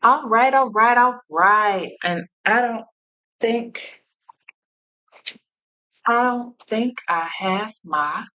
All right, all right, all right. And think, I don't think I have my.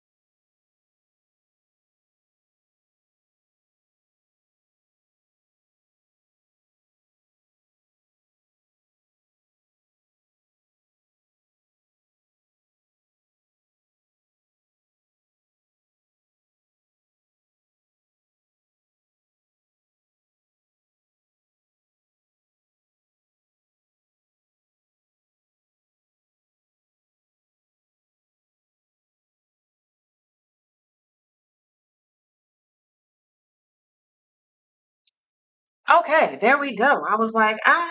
Okay, there we go. I was like, I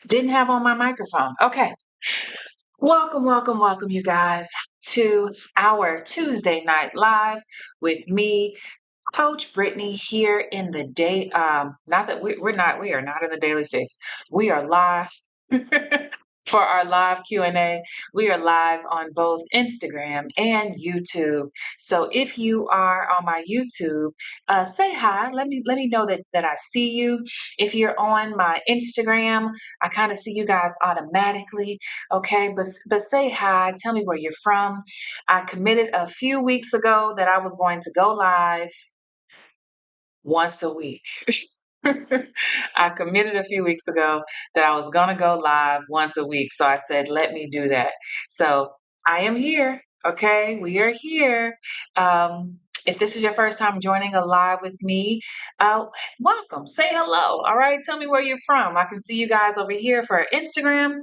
didn't have on my microphone. Okay. Welcome, welcome, welcome, you guys, to our Tuesday night live with me, Coach Brittany, here in the day. Not that we are not in the daily fix. We are live for our live Q&A. We are live on both Instagram and YouTube. So if you are on my YouTube, say hi. Let me know that I see you. If you're on my Instagram, I kind of see you guys automatically. Okay, but say hi. Tell me where you're from. I committed a few weeks ago that I was going to go live once a week. I committed a few weeks ago that I was going to go live once a week. So I said, let me do that. So I am here. Okay. We are here. If this is your first time joining a live with me, welcome. Say hello. All right. Tell me where you're from. I can see you guys over here for Instagram,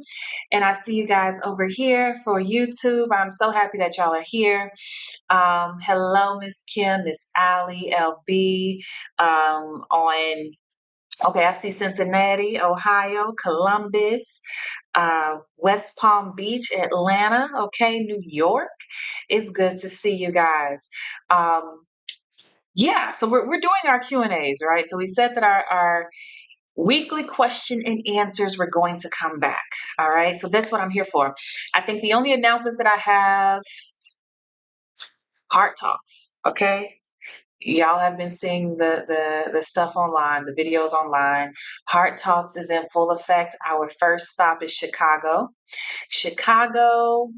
and I see you guys over here for YouTube. I'm so happy that y'all are here. Hello, Miss Kim, Miss Allie, LB, on, okay, I see Cincinnati, Ohio, Columbus, West Palm Beach, Atlanta, okay, New York. It's good to see you guys. Yeah, so we're doing our Q&As, right? So we said that our weekly question and answers were going to come back, all right? So that's what I'm here for. I think the only announcements that I have, Heart Talks, okay? Y'all have been seeing the stuff online, the videos online. Heart Talks is in full effect. Our first stop is Chicago. Chicago,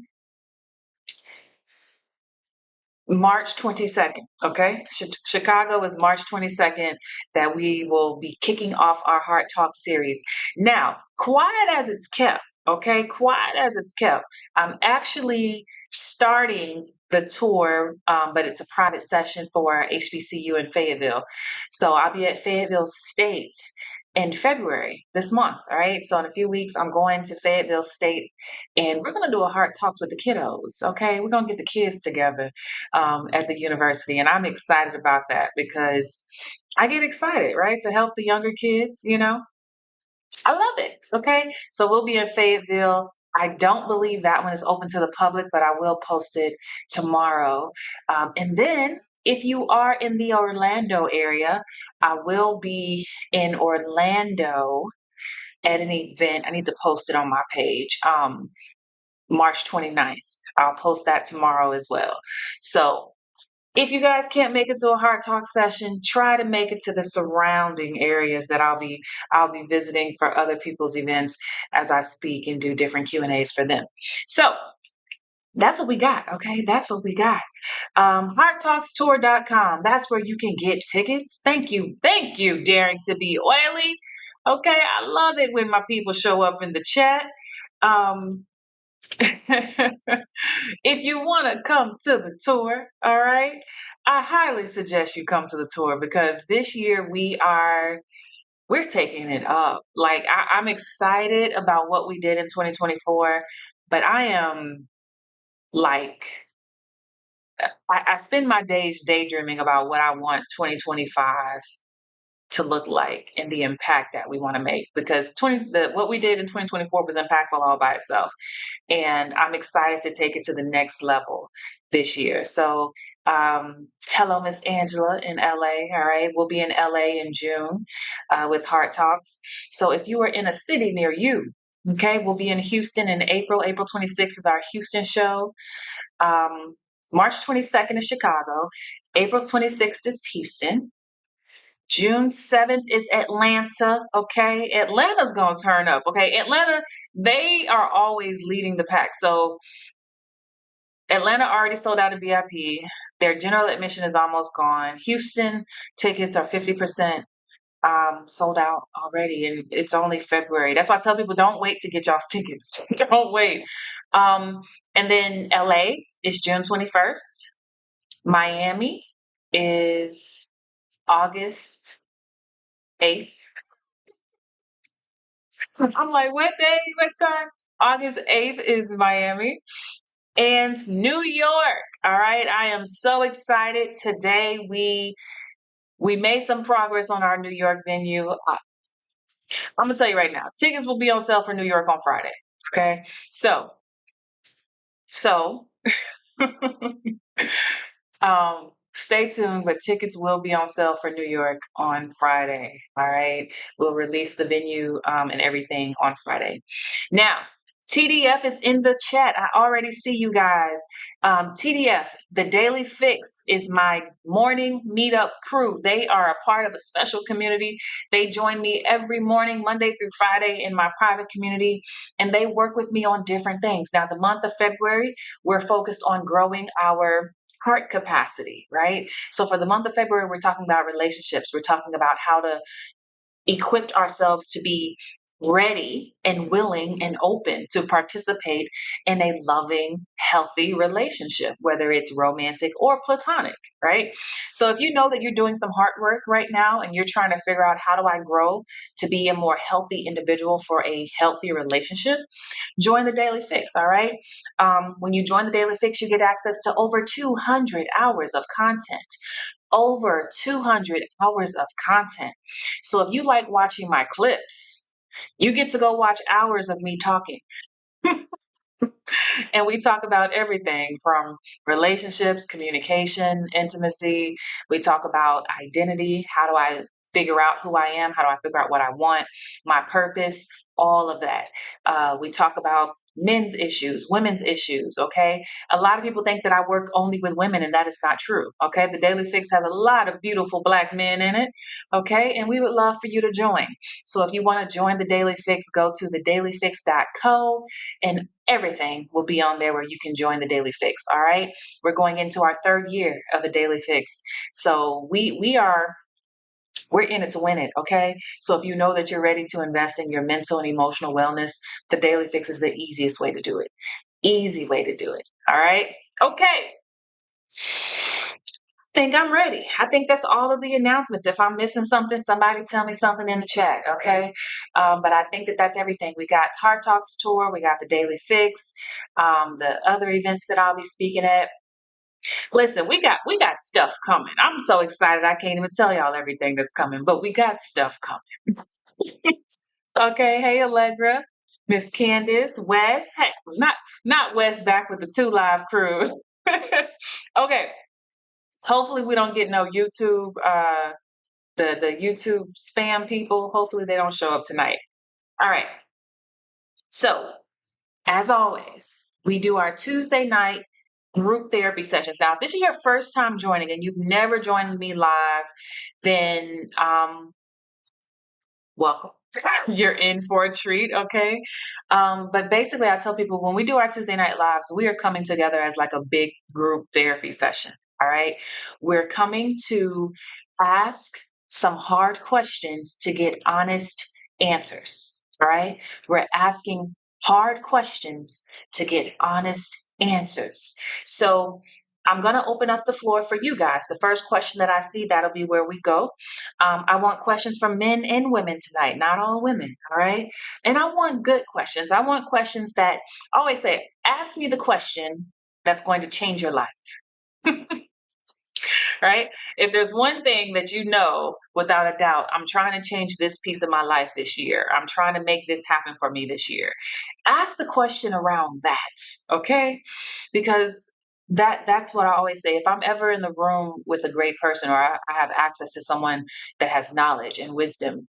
March 22nd. Okay. Chicago is March 22nd that we will be kicking off our Heart Talk series. Now, quiet as it's kept. Okay. Quiet as it's kept. I'm actually starting the tour, but it's a private session for HBCU in Fayetteville. So I'll be at Fayetteville State in February this month. All right. So in a few weeks, I'm going to Fayetteville State and we're going to do a Heart Talks with the kiddos. Okay. We're going to get the kids together at the university. And I'm excited about that because I get excited, right? To help the younger kids, I love it. Okay. So we'll be in Fayetteville. I don't believe that one is open to the public, but I will post it tomorrow. And then if you are in the Orlando area, I will be in Orlando at an event. I need to post it on my page. March 29th. I'll post that tomorrow as well. So if you guys can't make it to a Heart Talk session, try to make it to the surrounding areas that I'll be visiting for other people's events as I speak and do different Q&As for them. So that's what we got. Okay. That's what we got. Hearttalkstour.com. That's where you can get tickets. Thank you. Thank you, Daring to Be Oily. Okay. I love it when my people show up in the chat. Um, if you want to come to the tour, all right, I highly suggest you come to the tour because this year we're taking it up. Like I'm excited about what we did in 2024, but I am like I spend my days daydreaming about what I want 2025 to look like and the impact that we want to make because what we did in 2024 was impactful all by itself. And I'm excited to take it to the next level this year. So, hello, Miss Angela in LA. All right, we'll be in LA in June with Heart Talks. So, if you are in a city near you, okay, we'll be in Houston in April. April 26th is our Houston show. Um, March 22nd is Chicago. April 26th is Houston. June 7th is Atlanta. Okay. Atlanta's going to turn up. Okay. Atlanta, they are always leading the pack. So Atlanta already sold out of VIP. Their general admission is almost gone. Houston tickets are 50% sold out already, and it's only February. That's why I tell people don't wait to get y'all's tickets. Don't wait. Um, and then LA is June 21st. Miami is August 8th. I'm like, what day? What time? August 8th is Miami. And New York. All right. I am so excited. Today we made some progress on our New York venue. I'm gonna tell you right now, tickets will be on sale for New York on Friday. Okay. So stay tuned, but tickets will be on sale for New York on Friday. All right. We'll release the venue and everything on Friday. Now, TDF is in the chat. I already see you guys. TDF, the Daily Fix, is my morning meetup crew. They are a part of a special community. They join me every morning, Monday through Friday, in my private community, and they work with me on different things. Now, the month of February, we're focused on growing our heart capacity, right? So for the month of February, we're talking about relationships. We're talking about how to equip ourselves to be ready and willing and open to participate in a loving, healthy relationship, whether it's romantic or platonic, right? So if you know that you're doing some hard work right now and you're trying to figure out how do I grow to be a more healthy individual for a healthy relationship, join the Daily Fix, all right? When you join the Daily Fix, you get access to over 200 hours of content. Over 200 hours of content. So if you like watching my clips, you get to go watch hours of me talking. And we talk about everything from relationships, communication, intimacy. We talk about identity. How do I figure out who I am? How do I figure out what I want? My purpose, all of that. We talk about men's issues, women's issues. Okay. A lot of people think that I work only with women, and that is not true. Okay. The Daily Fix has a lot of beautiful Black men in it. Okay. And we would love for you to join. So if you want to join the Daily Fix, go to thedailyfix.co and everything will be on there where you can join the Daily Fix. All right. We're going into our third year of the Daily Fix. So we're in it to win it. Okay. So if you know that you're ready to invest in your mental and emotional wellness, the Daily Fix is the easiest way to do it. Easy way to do it. All right. Okay. Think I'm ready. I think that's all of the announcements. If I'm missing something, somebody tell me something in the chat, okay? But I think that that's everything. We got Heart Talks Tour, we got the Daily Fix, the other events that I'll be speaking at. Listen, we got stuff coming. I'm so excited. I can't even tell y'all everything that's coming, but we got stuff coming. Okay, hey Allegra, Miss Candace, Wes. Hey, not Wes back with the Two Live crew. Okay. Hopefully we don't get no YouTube the YouTube spam people. Hopefully they don't show up tonight. All right. So, as always, we do our Tuesday night group therapy sessions. Now, if this is your first time joining and you've never joined me live, then welcome. You're in for a treat, okay? But basically, I tell people when we do our Tuesday night lives, we are coming together as like a big group therapy session, all right? We're coming to ask some hard questions to get honest answers, all right? We're asking hard questions to get honest answers. So, I'm going to open up the floor for you guys. The first question that I see, that'll be where we go. I want questions from men and women tonight, not all women. All right. And I want good questions. I want questions that I always say, ask me the question that's going to change your life. Right. If there's one thing that you know without a doubt, I'm trying to change this piece of my life this year. I'm trying to make this happen for me this year. Ask the question around that. Okay. Because that's what I always say. If I'm ever in the room with a great person or I have access to someone that has knowledge and wisdom,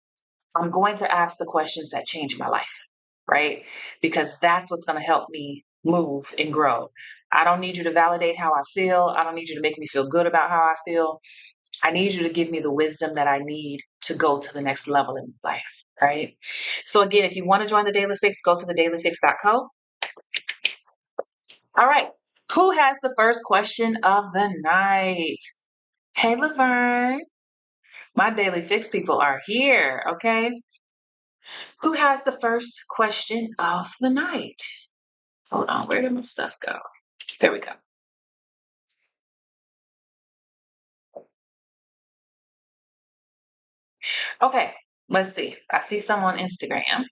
I'm going to ask the questions that change my life, right? Because that's what's going to help me move and grow. I don't need you to validate how I feel. I don't need you to make me feel good about how I feel. I need you to give me the wisdom that I need to go to the next level in life, right? So again, if you want to join the Daily Fix, go to thedailyfix.co. All right. Who has the first question of the night? Hey, Laverne. My Daily Fix people are here, okay? Who has the first question of the night? Hold on, where did my stuff go? There we go. Okay, let's see. I see some on Instagram.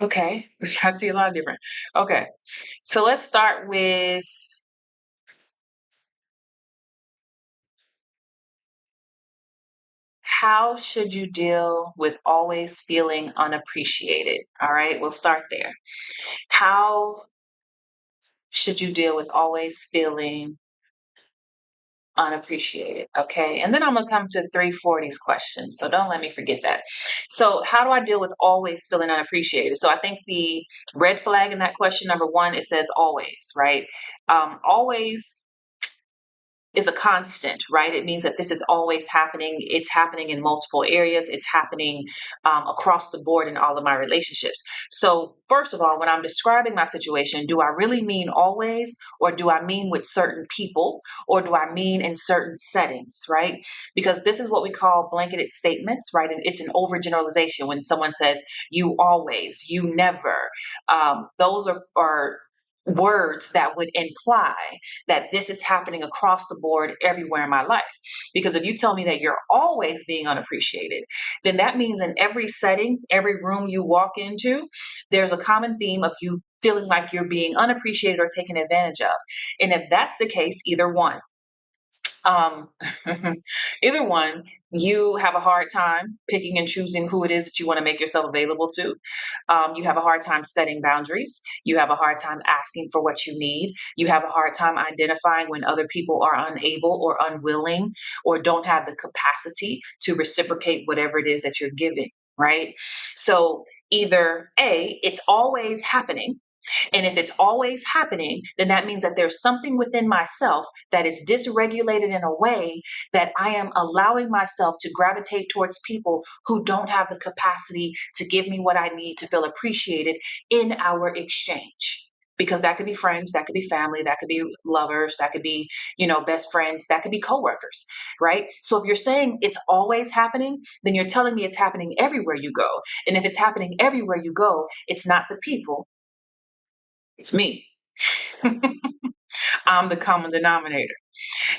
Okay, I see a lot of different. Okay, so let's start with how should you deal with always feeling unappreciated? All right, we'll start there. How should you deal with always feeling unappreciated? Okay, and then I'm gonna come to 340's question. So don't let me forget that. So, how do I deal with always feeling unappreciated? So, I think the red flag in that question, number one, it says always, right? Always is a constant, right? It means that this is always happening. It's happening in multiple areas. It's happening across the board in all of my relationships. So, first of all, when I'm describing my situation, do I really mean always, or do I mean with certain people, or do I mean in certain settings, right? Because this is what we call blanketed statements, right? And it's an overgeneralization when someone says, you always, you never. Those are words that would imply that this is happening across the board everywhere in my life. Because if you tell me that you're always being unappreciated, then that means in every setting, every room you walk into, there's a common theme of you feeling like you're being unappreciated or taken advantage of. And if that's the case, either one, um, either one, you have a hard time picking and choosing who it is that you want to make yourself available to. You have a hard time setting boundaries. You have a hard time asking for what you need. You have a hard time identifying when other people are unable or unwilling or don't have the capacity to reciprocate whatever it is that you're giving, right? So either A, it's always happening, and if it's always happening, then that means that there's something within myself that is dysregulated in a way that I am allowing myself to gravitate towards people who don't have the capacity to give me what I need to feel appreciated in our exchange. Because that could be friends, that could be family, that could be lovers, that could be, best friends, that could be coworkers, right? So if you're saying it's always happening, then you're telling me it's happening everywhere you go. And if it's happening everywhere you go, it's not the people, it's me. I'm the common denominator.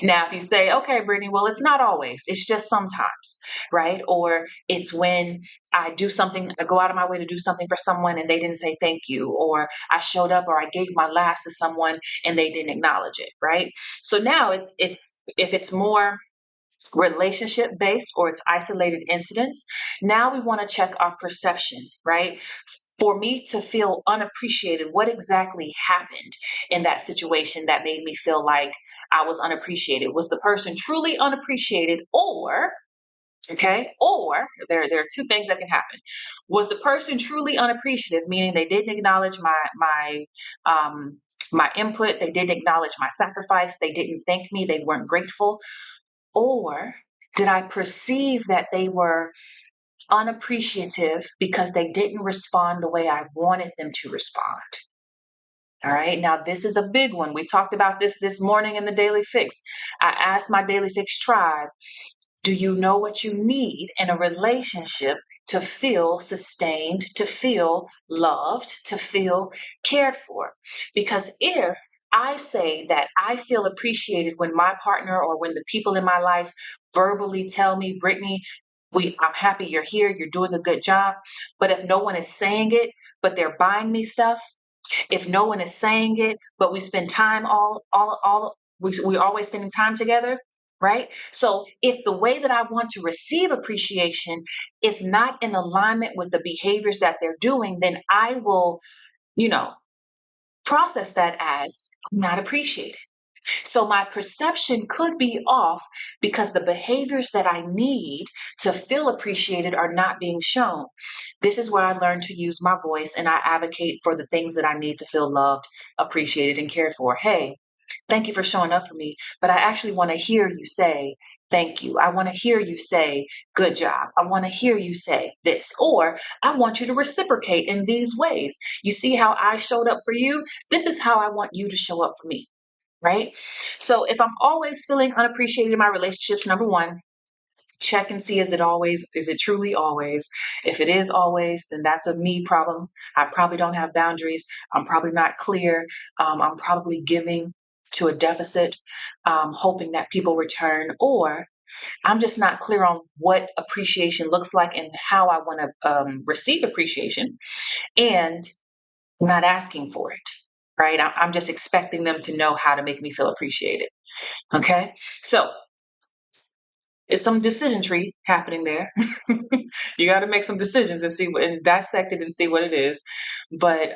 Now, if you say, okay, Brittany, well, it's not always, it's just sometimes, right? Or it's when I do something, I go out of my way to do something for someone and they didn't say thank you, or I showed up or I gave my last to someone and they didn't acknowledge it, right? So now if it's more relationship based or it's isolated incidents, now we want to check our perception, right? For me to feel unappreciated, what exactly happened in that situation that made me feel like I was unappreciated? Was the person truly unappreciated, or okay, or there are two things that can happen. Was the person truly unappreciative, meaning they didn't acknowledge my input, they didn't acknowledge my sacrifice, they didn't thank me, they weren't grateful, or did I perceive that they were unappreciative because they didn't respond the way I wanted them to respond? All right. Now, this is a big one. We talked about this morning in the Daily Fix. I asked my Daily Fix tribe, do you know what you need in a relationship to feel sustained, to feel loved, to feel cared for? Because if I say that I feel appreciated when my partner or when the people in my life verbally tell me, Brittany, I'm happy you're here, you're doing a good job. But if no one is saying it, but they're buying me stuff, if no one is saying it, but we spend time we're always spending time together, right? So if the way that I want to receive appreciation is not in alignment with the behaviors that they're doing, then I will, you know, process that as not appreciated. So my perception could be off because the behaviors that I need to feel appreciated are not being shown. This is where I learned to use my voice and I advocate for the things that I need to feel loved, appreciated, and cared for. Hey, thank you for showing up for me, but I actually want to hear you say, thank you. I want to hear you say, good job. I want to hear you say this, or I want you to reciprocate in these ways. You see how I showed up for you? This is how I want you to show up for me. Right? So if I'm always feeling unappreciated in my relationships, number one, check and see, is it truly always? If it is always, then that's a me problem. I probably don't have boundaries. I'm probably not clear. I'm probably giving to a deficit, hoping that people return, or I'm just not clear on what appreciation looks like and how I want to receive appreciation, and not asking for it. Right? I'm just expecting them to know how to make me feel appreciated. Okay. So it's some decision tree happening there. You got to make some decisions and see and dissect it and see what it is. But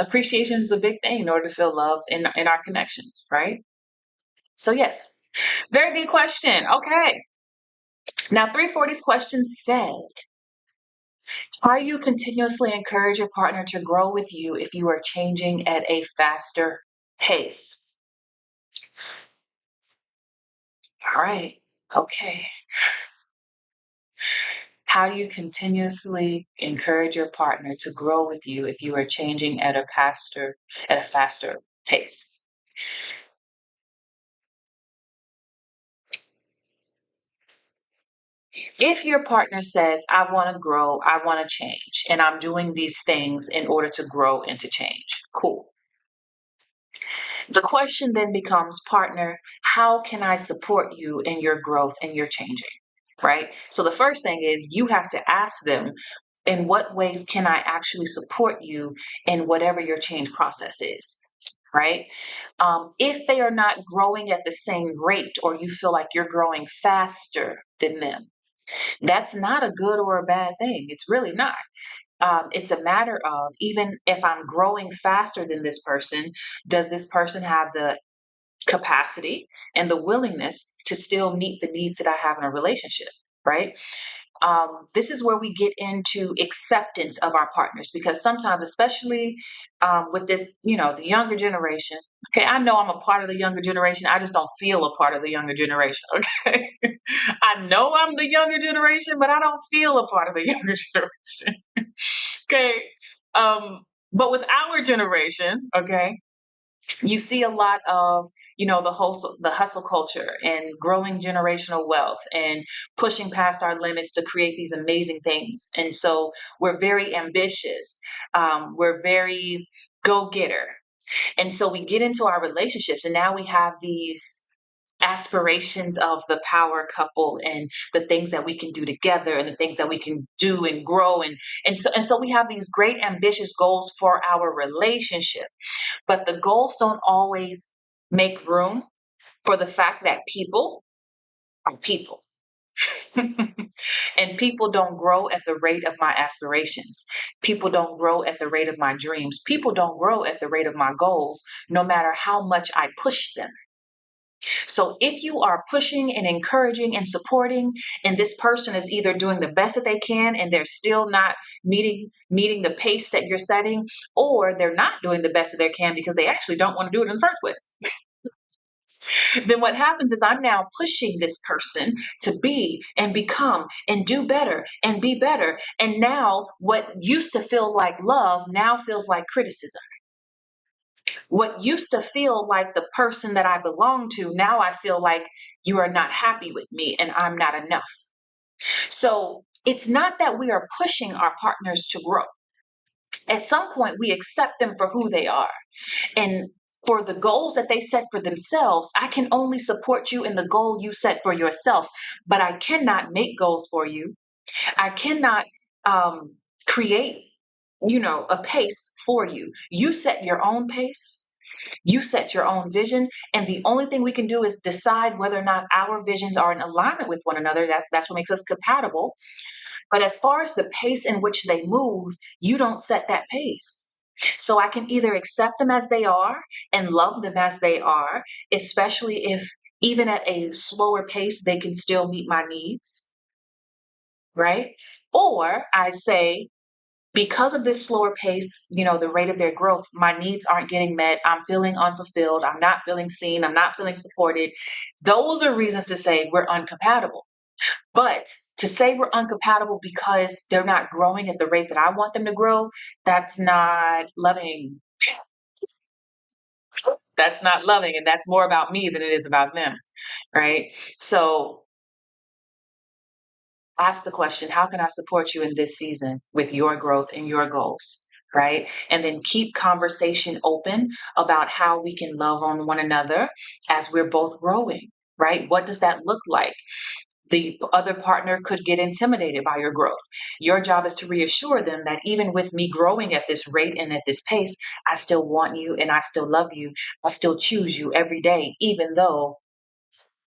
appreciation is a big thing in order to feel love in our connections, right? So yes, very good question. Okay, now 340's question said, how do you continuously encourage your partner to grow with you if you are changing at a faster pace? All right. Okay. How do you continuously encourage your partner to grow with you if you are changing at a faster pace? If your partner says, I want to grow, I want to change, and I'm doing these things in order to grow and to change, cool. The question then becomes, partner, how can I support you in your growth and your changing? Right? So the first thing is you have to ask them, in what ways can I actually support you in whatever your change process is? Right? If they are not growing at the same rate, or you feel like you're growing faster than them, that's not a good or a bad thing. It's really not. It's a matter of, even if I'm growing faster than this person, does this person have the capacity and the willingness to still meet the needs that I have in a relationship? Right? This is where we get into acceptance of our partners, because sometimes, especially with this, the younger generation. Okay, I know I'm a part of the younger generation. I just don't feel a part of the younger generation. Okay, I know I'm the younger generation, but I don't feel a part of the younger generation. Okay, but with our generation, okay, you see a lot of the hustle culture and growing generational wealth and pushing past our limits to create these amazing things, and so we're very ambitious, we're very go-getter, and so we get into our relationships and now we have these aspirations of the power couple and the things that we can do together and the things that we can do and grow, and so we have these great ambitious goals for our relationship, but the goals don't always make room for the fact that people are people. And people don't grow at the rate of my aspirations. People don't grow at the rate of my dreams. People don't grow at the rate of my goals, no matter how much I push them. So if you are pushing and encouraging and supporting, and this person is either doing the best that they can and they're still not meeting the pace that you're setting, or they're not doing the best that they can because they actually don't want to do it in the first place, then what happens is I'm now pushing this person to be and become and do better and be better. And now what used to feel like love now feels like criticism. What used to feel like the person that I belong to, now I feel like you are not happy with me and I'm not enough. So it's not that we are pushing our partners to grow. At some point, we accept them for who they are. And for the goals that they set for themselves, I can only support you in the goal you set for yourself, but I cannot make goals for you. I cannot create, a pace for you. You set your own pace. You set your own vision, and the only thing we can do is decide whether or not our visions are in alignment with one another. That's what makes us compatible. But as far as the pace in which they move, you don't set that pace. So I can either accept them as they are and love them as they are, especially if even at a slower pace, they can still meet my needs, right? Or I say, because of this slower pace, the rate of their growth, my needs aren't getting met. I'm feeling unfulfilled. I'm not feeling seen. I'm not feeling supported. Those are reasons to say we're uncompatible. But to say we're uncompatible because they're not growing at the rate that I want them to grow, that's not loving. That's not loving. And that's more about me than it is about them. Right. So ask the question, how can I support you in this season with your growth and your goals? Right. And then keep conversation open about how we can love on one another as we're both growing. Right. What does that look like? The other partner could get intimidated by your growth. Your job is to reassure them that even with me growing at this rate and at this pace, I still want you and I still love you. I still choose you every day, even though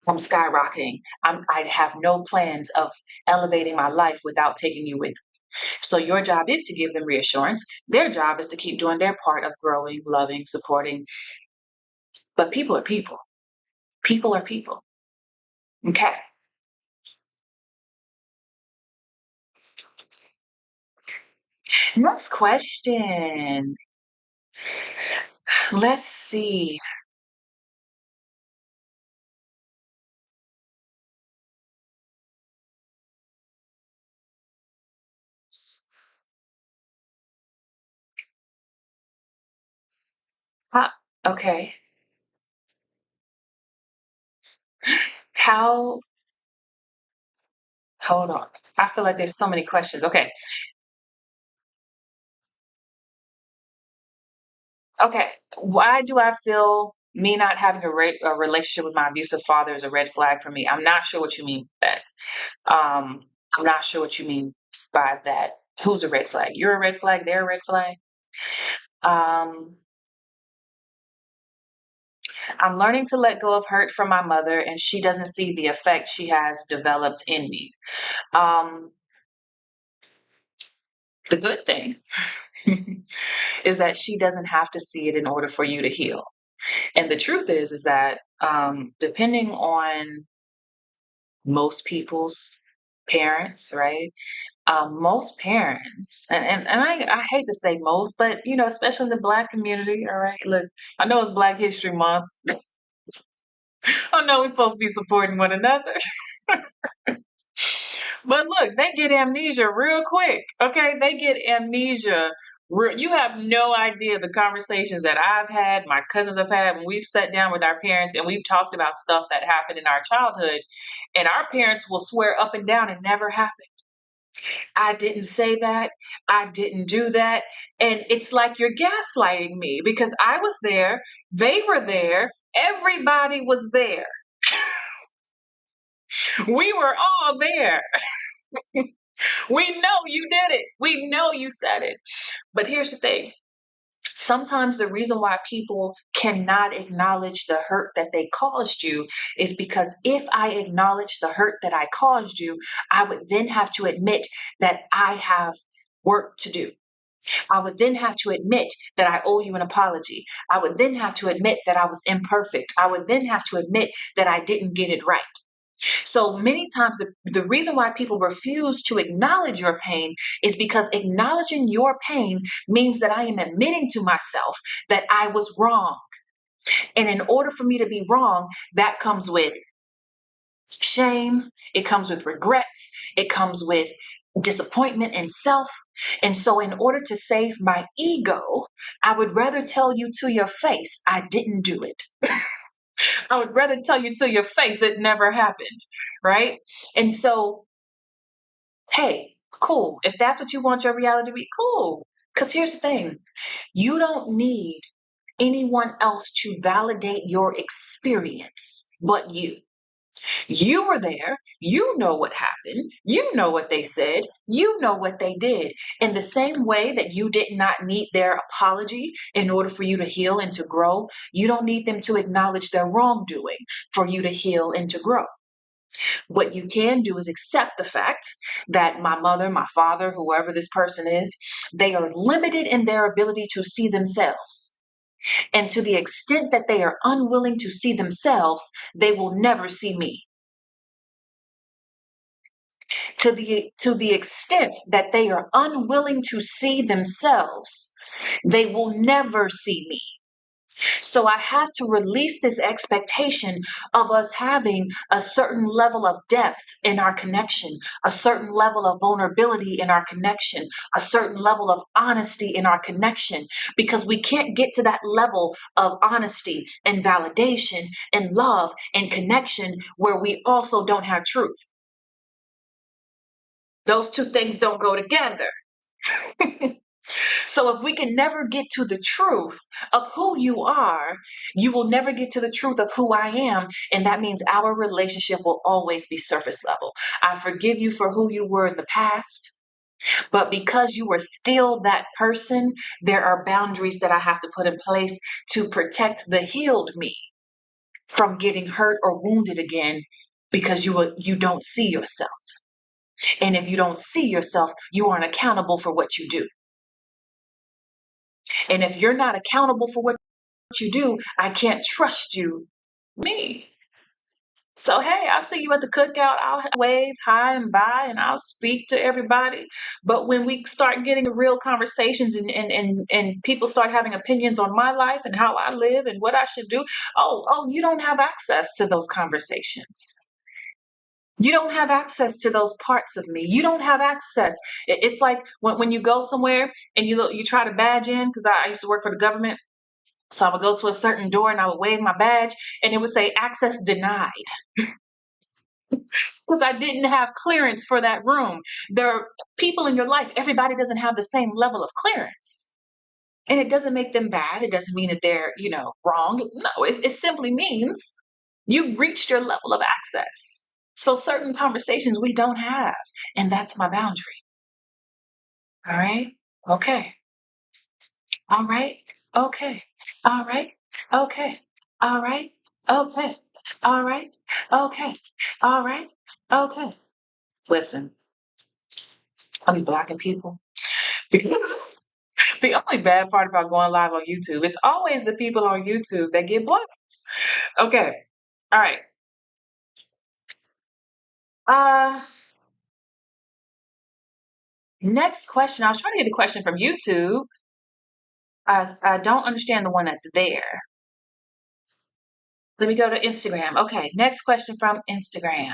I'm skyrocketing. I have no plans of elevating my life without taking you with me. So your job is to give them reassurance. Their job is to keep doing their part of growing, loving, supporting. But people are people. People are people. Okay. Next question. Let's see. Huh, okay. How, hold on. I feel like there's so many questions. Okay. Okay. Why do I feel me not having a relationship with my abusive father is a red flag for me? I'm not sure what you mean by that. I'm not sure what you mean by that. Who's a red flag? You're a red flag. They're a red flag. Um, I'm learning to let go of hurt from my mother, and she doesn't see the effect she has developed in me. Um, the good thing is that she doesn't have to see it in order for you to heal. And the truth is that depending on most people's parents, right? Most parents, and I hate to say most, but especially in the Black community, all right. Look, I know it's Black History Month. I know we're supposed to be supporting one another. But look, they get amnesia real quick. Okay, they get amnesia. You have no idea the conversations that I've had, my cousins have had when we've sat down with our parents and we've talked about stuff that happened in our childhood, and our parents will swear up and down it never happened. I didn't say that. I didn't do that. And it's like you're gaslighting me because I was there. They were there. Everybody was there. We were all there. We know you did it. We know you said it. But here's the thing. Sometimes the reason why people cannot acknowledge the hurt that they caused you is because if I acknowledge the hurt that I caused you, I would then have to admit that I have work to do. I would then have to admit that I owe you an apology. I would then have to admit that I was imperfect. I would then have to admit that I didn't get it right. So many times, the reason why people refuse to acknowledge your pain is because acknowledging your pain means that I am admitting to myself that I was wrong. And in order for me to be wrong, that comes with shame, it comes with regret, it comes with disappointment in self. And so, in order to save my ego, I would rather tell you to your face, I didn't do it. I would rather tell you to your face it never happened, right? And so, hey, cool. If that's what you want your reality to be, cool. Because here's the thing, you don't need anyone else to validate your experience but you. You were there. You know what happened. You know what they said. You know what they did. In the same way that you did not need their apology in order for you to heal and to grow, you don't need them to acknowledge their wrongdoing for you to heal and to grow. What you can do is accept the fact that my mother, my father, whoever this person is, they are limited in their ability to see themselves. And to the extent that they are unwilling to see themselves, they will never see me. To the extent that they are unwilling to see themselves, they will never see me. So I have to release this expectation of us having a certain level of depth in our connection, a certain level of vulnerability in our connection, a certain level of honesty in our connection, because we can't get to that level of honesty and validation and love and connection where we also don't have truth. Those two things don't go together. So if we can never get to the truth of who you are, you will never get to the truth of who I am. And that means our relationship will always be surface level. I forgive you for who you were in the past, but because you are still that person, there are boundaries that I have to put in place to protect the healed me from getting hurt or wounded again, because you don't see yourself. And if you don't see yourself, you aren't accountable for what you do. And if you're not accountable for what you do, I can't trust you, me. So, hey, I'll see you at the cookout. I'll wave hi and bye and I'll speak to everybody. But when we start getting to real conversations and people start having opinions on my life and how I live and what I should do, you don't have access to those conversations. You don't have access to those parts of me. You don't have access. It's like when you go somewhere and you try to badge in, because I used to work for the government. So I would go to a certain door and I would wave my badge and it would say access denied because I didn't have clearance for that room. There are people in your life, everybody doesn't have the same level of clearance. And it doesn't make them bad. It doesn't mean that they're, wrong. No, it simply means you've reached your level of access. So certain conversations we don't have. And that's my boundary. All right. Okay. All right. Okay. All right. Okay. All right. Okay. All right. Okay. All right. Okay. Listen, I'll be blocking people because the only bad part about going live on YouTube, it's always the people on YouTube that get blocked. Okay. All right. Uh Next question. I was trying to get a question from YouTube. I don't understand the one that's there. Let me go to Instagram. Okay, next question from Instagram.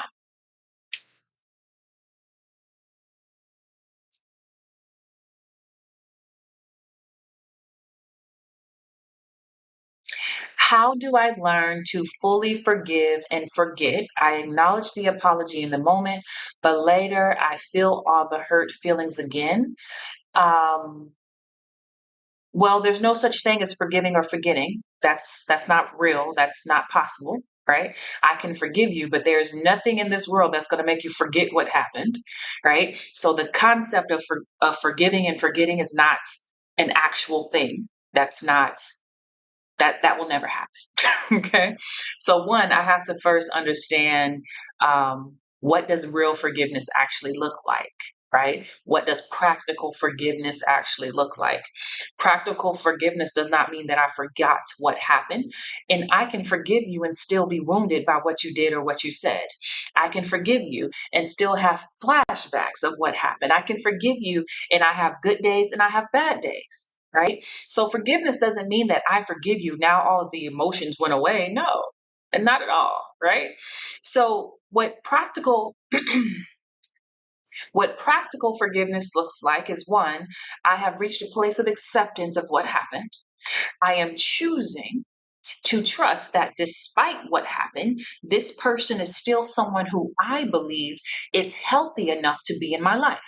How do I learn to fully forgive and forget? I acknowledge the apology in the moment, but later I feel all the hurt feelings again. Um, well, there's no such thing as forgiving or forgetting. That's not real. That's not possible, right? I can forgive you, but there's nothing in this world that's going to make you forget what happened, right? So the concept of forgiving and forgetting is not an actual thing. That will never happen. Okay. So one, I have to first understand, what does real forgiveness actually look like? Right? What does practical forgiveness actually look like? Practical forgiveness does not mean that I forgot what happened. And I can forgive you and still be wounded by what you did or what you said. I can forgive you and still have flashbacks of what happened. I can forgive you and I have good days and I have bad days. Right? So forgiveness doesn't mean that I forgive you. Now all of the emotions went away. No, and not at all. Right? So what practical forgiveness looks like is one, I have reached a place of acceptance of what happened. I am choosing to trust that despite what happened, this person is still someone who I believe is healthy enough to be in my life.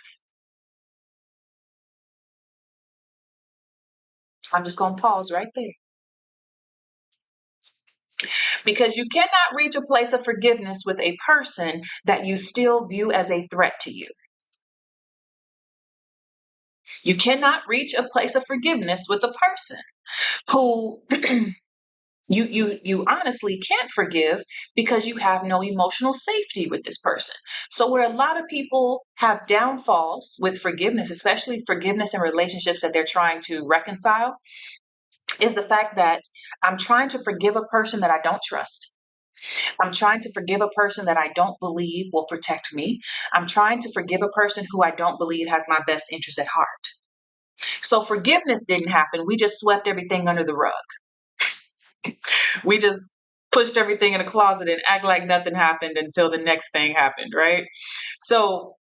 I'm just going to pause right there. Because you cannot reach a place of forgiveness with a person that you still view as a threat to you. You cannot reach a place of forgiveness with a person who You honestly can't forgive because you have no emotional safety with this person. So where a lot of people have downfalls with forgiveness, especially forgiveness in relationships that they're trying to reconcile, is the fact that I'm trying to forgive a person that I don't trust. I'm trying to forgive a person that I don't believe will protect me. I'm trying to forgive a person who I don't believe has my best interest at heart. So forgiveness didn't happen. We just swept everything under the rug. We just pushed everything in a closet and act like nothing happened until the next thing happened, right? So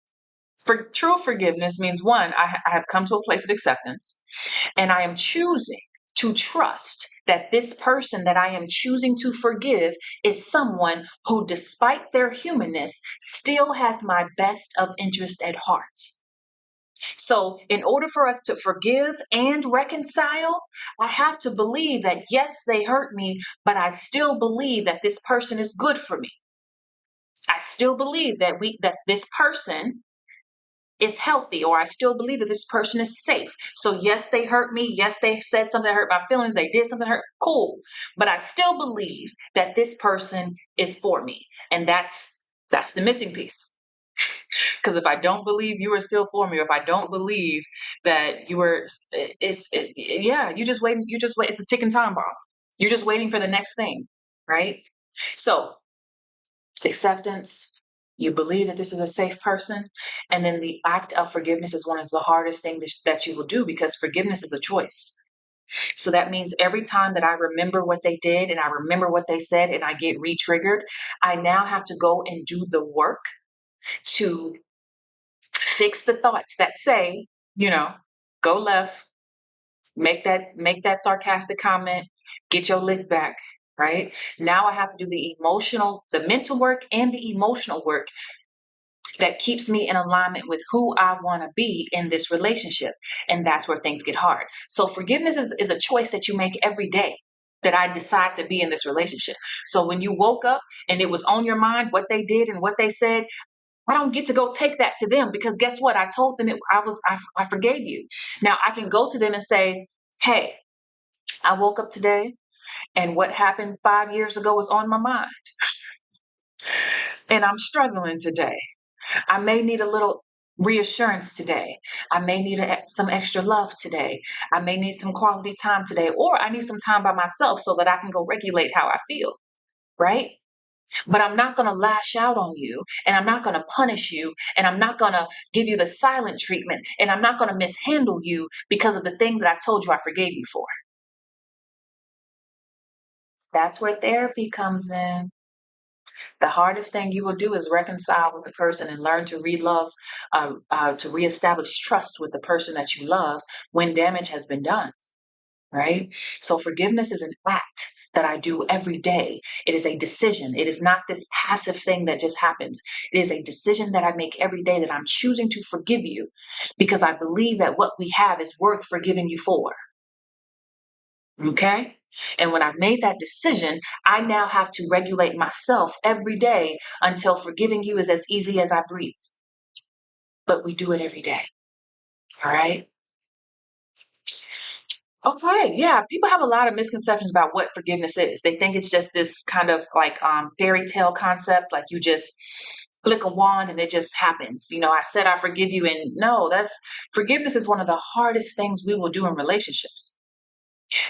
for true forgiveness means one, I have come to a place of acceptance and I am choosing to trust that this person that I am choosing to forgive is someone who, despite their humanness, still has my best of interest at heart. So, in order for us to forgive and reconcile, I have to believe that yes, they hurt me, but I still believe that this person is good for me. I still believe that this person is healthy, or I still believe that this person is safe. So yes, they hurt me. Yes, they said something that hurt my feelings. They did something that hurt. Cool. But I still believe that this person is for me. And that's the missing piece. Because if I don't believe you are still for me, or if I don't believe that you are, yeah, you just wait. You just wait. It's a ticking time bomb. You're just waiting for the next thing, right? So acceptance, you believe that this is a safe person, and then the act of forgiveness is one of the hardest things that you will do, because forgiveness is a choice. So that means every time that I remember what they did and I remember what they said and I get re-triggered, I now have to go and do the work to fix the thoughts that say, you know, go left, make that sarcastic comment, get your lick back, right? Now I have to do the mental work and the emotional work that keeps me in alignment with who I want to be in this relationship. And that's where things get hard. So forgiveness is a choice that you make every day, that I decide to be in this relationship. So when you woke up and it was on your mind what they did and what they said, I don't get to go take that to them, because guess what? I told them I forgave you. Now I can go to them and say, hey, I woke up today and what happened 5 years ago was on my mind and I'm struggling today. I may need a little reassurance today. I may need some extra love today. I may need some quality time today, or I need some time by myself so that I can go regulate how I feel, right? But I'm not going to lash out on you, and I'm not going to punish you, and I'm not going to give you the silent treatment, and I'm not going to mishandle you because of the thing that I told you I forgave you for. That's where therapy comes in. The hardest thing you will do is reconcile with the person and learn to to reestablish trust with the person that you love when damage has been done, right? So forgiveness is an act that I do every day. It is a decision. It is not this passive thing that just happens. It is a decision that I make every day, that I'm choosing to forgive you because I believe that what we have is worth forgiving you for. Okay? And when I've made that decision, I now have to regulate myself every day until forgiving you is as easy as I breathe. But we do it every day. All right? Okay, yeah. People have a lot of misconceptions about what forgiveness is. They think it's just this kind of like fairy tale concept, like you just flick a wand and it just happens. I said I forgive you, and no, that's forgiveness is one of the hardest things we will do in relationships.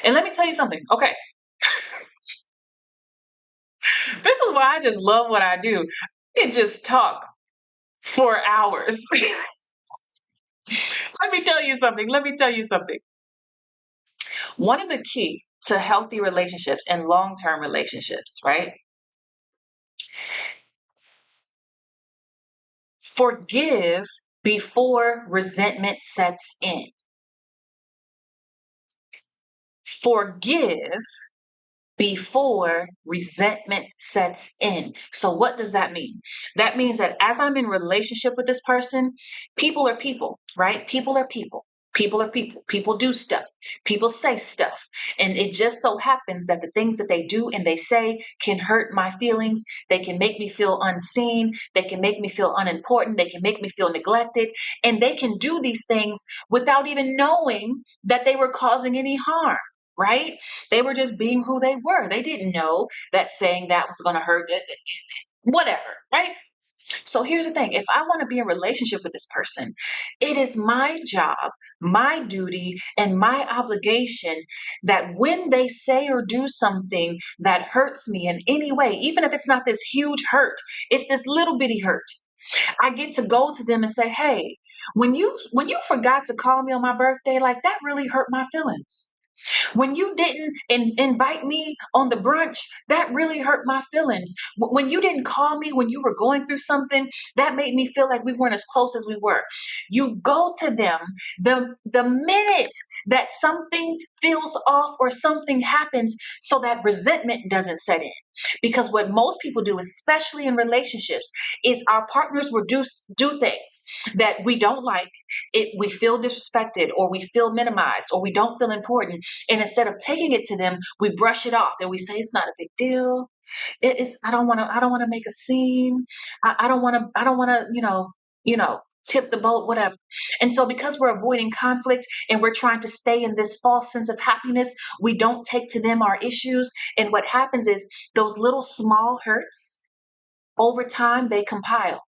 And let me tell you something. Okay, this is why I just love what I do. I can just talk for hours. Let me tell you something. Let me tell you something. One of the key to healthy relationships and long-term relationships, right? Forgive before resentment sets in. Forgive before resentment sets in. So what does that mean? That means that as I'm in relationship with this person, people are people, right? People are people. People are people. People do stuff. People say stuff. And it just so happens that the things that they do and they say can hurt my feelings. They can make me feel unseen. They can make me feel unimportant. They can make me feel neglected. And they can do these things without even knowing that they were causing any harm. right? They were just being who they were. They didn't know that saying that was going to hurt, whatever, right? So here's the thing, if I want to be in a relationship with this person, it is my job, my duty, and my obligation that when they say or do something that hurts me in any way, even if it's not this huge hurt, it's this little bitty hurt, I get to go to them and say, hey, when you forgot to call me on my birthday, like that really hurt my feelings. When you didn't invite me on the brunch, that really hurt my feelings. When you didn't call me when you were going through something, that made me feel like we weren't as close as we were. You go to them the minute that something feels off or something happens so that resentment doesn't set in. Because what most people do, especially in relationships, is our partners will do things that we don't like. We feel disrespected or we feel minimized or we don't feel important, and instead of taking it to them, we brush it off and we say it's not a big deal. It is. I don't want to make a scene. I don't want to. I don't want to. Tip the boat, whatever. And so, because we're avoiding conflict and we're trying to stay in this false sense of happiness, we don't take to them our issues. And what happens is those little small hurts over time they compile.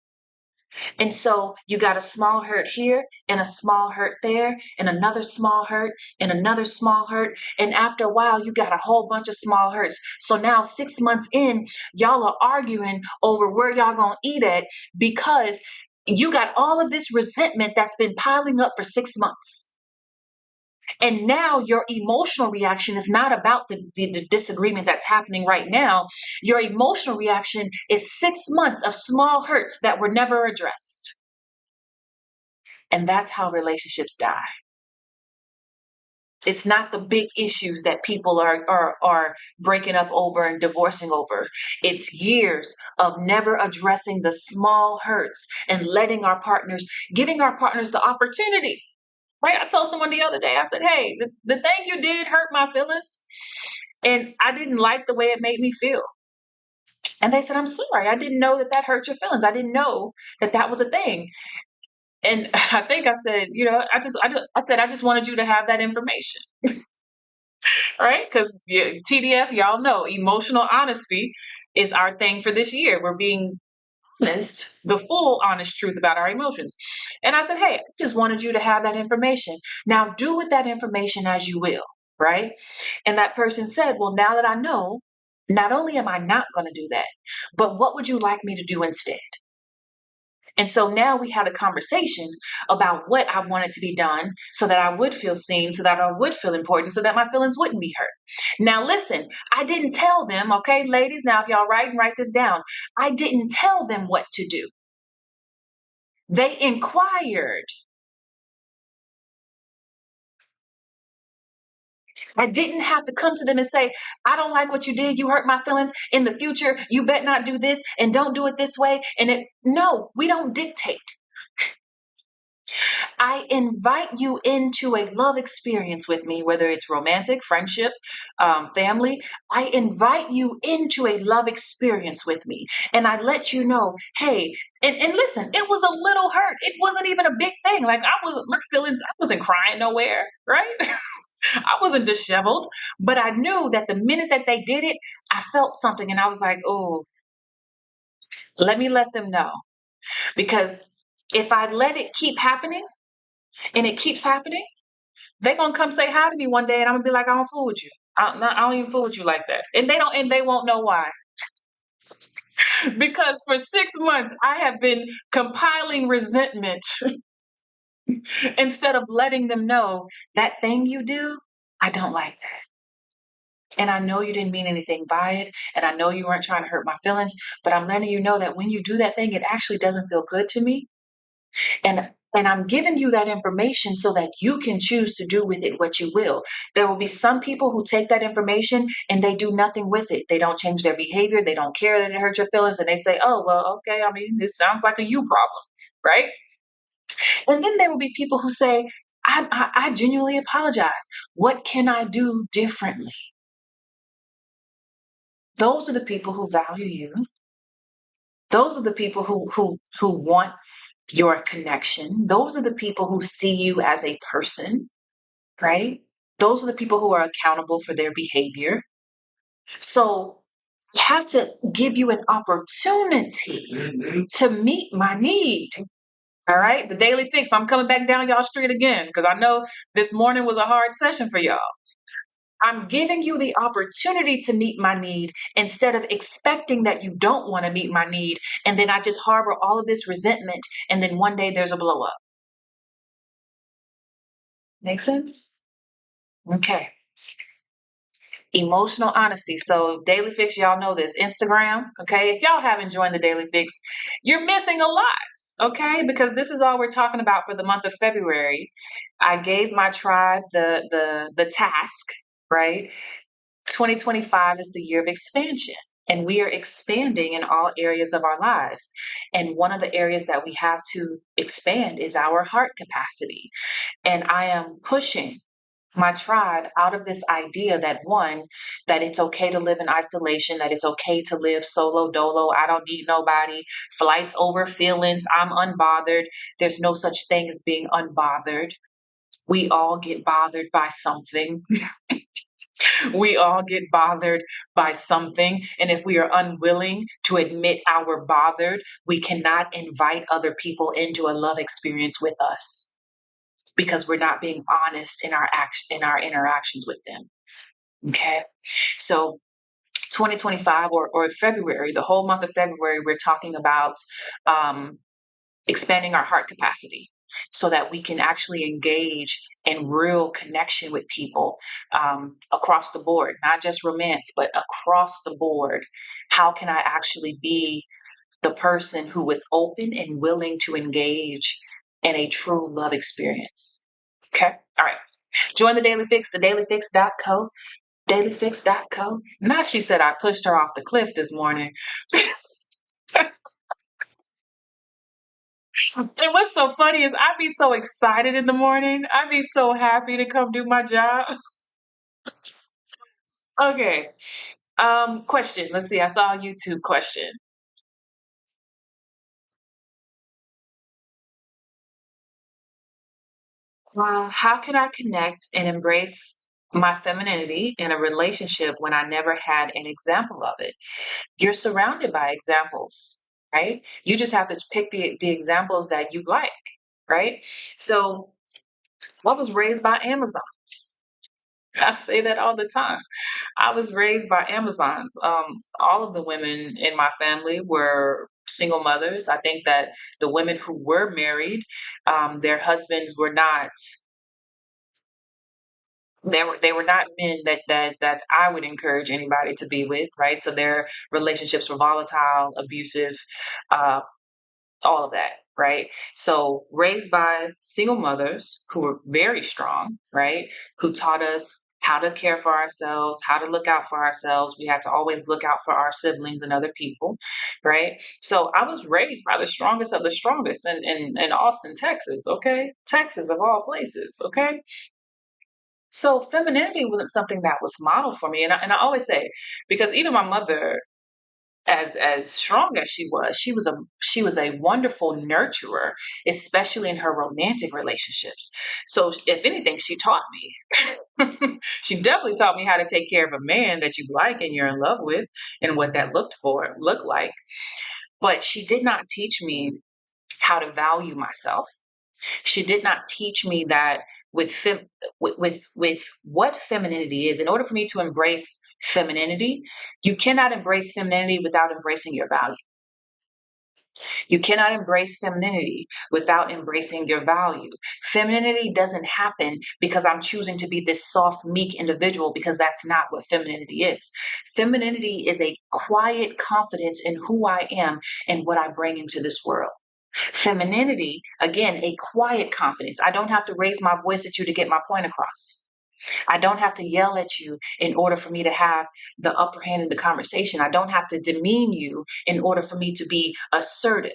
And so you got a small hurt here and a small hurt there and another small hurt and another small hurt. And after a while, you got a whole bunch of small hurts. So now 6 months in, y'all are arguing over where y'all gonna eat at because you got all of this resentment that's been piling up for 6 months. And now your emotional reaction is not about the disagreement that's happening right now. Your emotional reaction is 6 months of small hurts that were never addressed. And that's how relationships die. It's not the big issues that people are breaking up over and divorcing over. It's years of never addressing the small hurts and giving our partners the opportunity. Right? I told someone the other day, I said, hey, the thing you did hurt my feelings. And I didn't like the way it made me feel. And they said, I'm sorry. I didn't know that that hurt your feelings. I didn't know that that was a thing. And I think I said, I just wanted you to have that information. Right? Because TDF, y'all know emotional honesty is our thing for this year. We're being honest, the full honest truth about our emotions. And I said, hey, I just wanted you to have that information. Now do with that information as you will. Right? And that person said, well, now that I know, not only am I not going to do that, but what would you like me to do instead? And so now we had a conversation about what I wanted to be done so that I would feel seen, so that I would feel important, so that my feelings wouldn't be hurt. Now, listen, I didn't tell them, okay, ladies, now if y'all write this down, I didn't tell them what to do. They inquired. I didn't have to come to them and say, I don't like what you did. You hurt my feelings. In the future, you bet not do this and don't do it this way. No, we don't dictate. I invite you into a love experience with me, whether it's romantic, friendship, family. I invite you into a love experience with me. And I let you know, hey, and listen, it was a little hurt. It wasn't even a big thing. Like my feelings, I wasn't crying nowhere, right? I wasn't disheveled, but I knew that the minute that they did it, I felt something and I was like, oh, let me let them know. Because if I let it keep happening and it keeps happening, they're gonna come say hi to me one day and I'm gonna be like, I don't fool with you. I don't even fool with you like that. And they won't know why. Because for 6 months I have been compiling resentment instead of letting them know that thing you do, I don't like that. And I know you didn't mean anything by it. And I know you weren't trying to hurt my feelings, but I'm letting you know that when you do that thing, it actually doesn't feel good to me. And I'm giving you that information so that you can choose to do with it what you will. There will be some people who take that information and they do nothing with it. They don't change their behavior. They don't care that it hurt your feelings. And they say, oh, well, okay. I mean, this sounds like a you problem. Right. And then there will be people who say, I genuinely apologize. What can I do differently? Those are the people who value you. Those are the people who want your connection. Those are the people who see you as a person, right? Those are the people who are accountable for their behavior. So I have to give you an opportunity to meet my need. All right. The daily fix. I'm coming back down y'all street again because I know this morning was a hard session for y'all. I'm giving you the opportunity to meet my need instead of expecting that you don't want to meet my need. And then I just harbor all of this resentment. And then one day there's a blow up. Make sense? Okay. Emotional honesty. So, Daily Fix, y'all know this. Instagram, okay? If y'all haven't joined the Daily Fix, you're missing a lot, okay? Because this is all we're talking about for the month of February. I gave my tribe the task, right? 2025 is the year of expansion. And we are expanding in all areas of our lives. And one of the areas that we have to expand is our heart capacity. And I am pushing my tribe out of this idea that one, that it's okay to live in isolation, that it's okay to live solo dolo. I don't need nobody. Flights over feelings. I'm unbothered. There's no such thing as being unbothered. We all get bothered by something. We all get bothered by something. And if we are unwilling to admit our bothered, we cannot invite other people into a love experience with us because we're not being honest in our action in our interactions with them. Okay. So 2025 or February, the whole month of February, we're talking about um, expanding our heart capacity so that we can actually engage in real connection with people across the board, not just romance, but across the board. How can I actually be the person who is open and willing to engage in a true love experience? Okay. All right. Join the Daily Fix, thedailyfix.co, dailyfix.co. Now she said I pushed her off the cliff this morning. And what's so funny is I'd be so excited in the morning. I'd be so happy to come do my job. Okay. Question. Let's see. I saw a YouTube question. How can I connect and embrace my femininity in a relationship when I never had an example of it? You're surrounded by examples, right? You just have to pick the examples that you like, right? So I was raised by Amazons. I say that all the time. I was raised by Amazons. All of the women in my family were single mothers. I think that the women who were married, their husbands were not. They were not men that I would encourage anybody to be with, right? So their relationships were volatile, abusive, uh, all of that, right? So raised by single mothers who were very strong, right? Who taught us how to care for ourselves, how to look out for ourselves. We had to always look out for our siblings and other people, right? So I was raised by the strongest of the strongest in Austin, Texas, okay? Texas of all places, okay? So femininity wasn't something that was modeled for me. And I always say, because even my mother, as strong as she was a wonderful nurturer, especially in her romantic relationships. So if anything, she taught me. She definitely taught me how to take care of a man that you like and you're in love with and what that looked like. But she did not teach me how to value myself. She did not teach me that with what femininity is. In order for me to embrace femininity, you cannot embrace femininity without embracing your value. You cannot embrace femininity without embracing your value. Femininity doesn't happen because I'm choosing to be this soft, meek individual, because that's not what femininity is. Femininity is a quiet confidence in who I am and what I bring into this world. Femininity, again, a quiet confidence. I don't have to raise my voice at you to get my point across. I don't have to yell at you in order for me to have the upper hand in the conversation. I don't have to demean you in order for me to be assertive,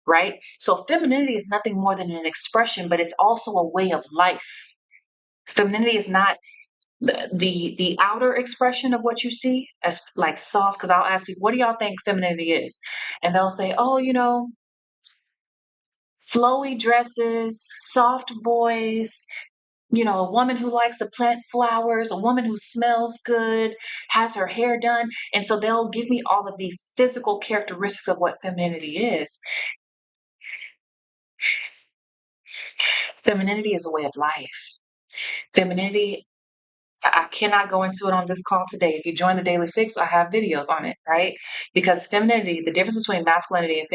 right? So femininity is nothing more than an expression, but it's also a way of life. Femininity is not the outer expression of what you see as like soft, because I'll ask people, what do y'all think femininity is? And they'll say, oh, flowy dresses, soft voice, A woman who likes to plant flowers, a woman who smells good, has her hair done. And so they'll give me all of these physical characteristics of what femininity is. Femininity is a way of life. Femininity, I cannot go into it on this call today. If you join the Daily Fix, I have videos on it, right? Because femininity, the difference between masculinity and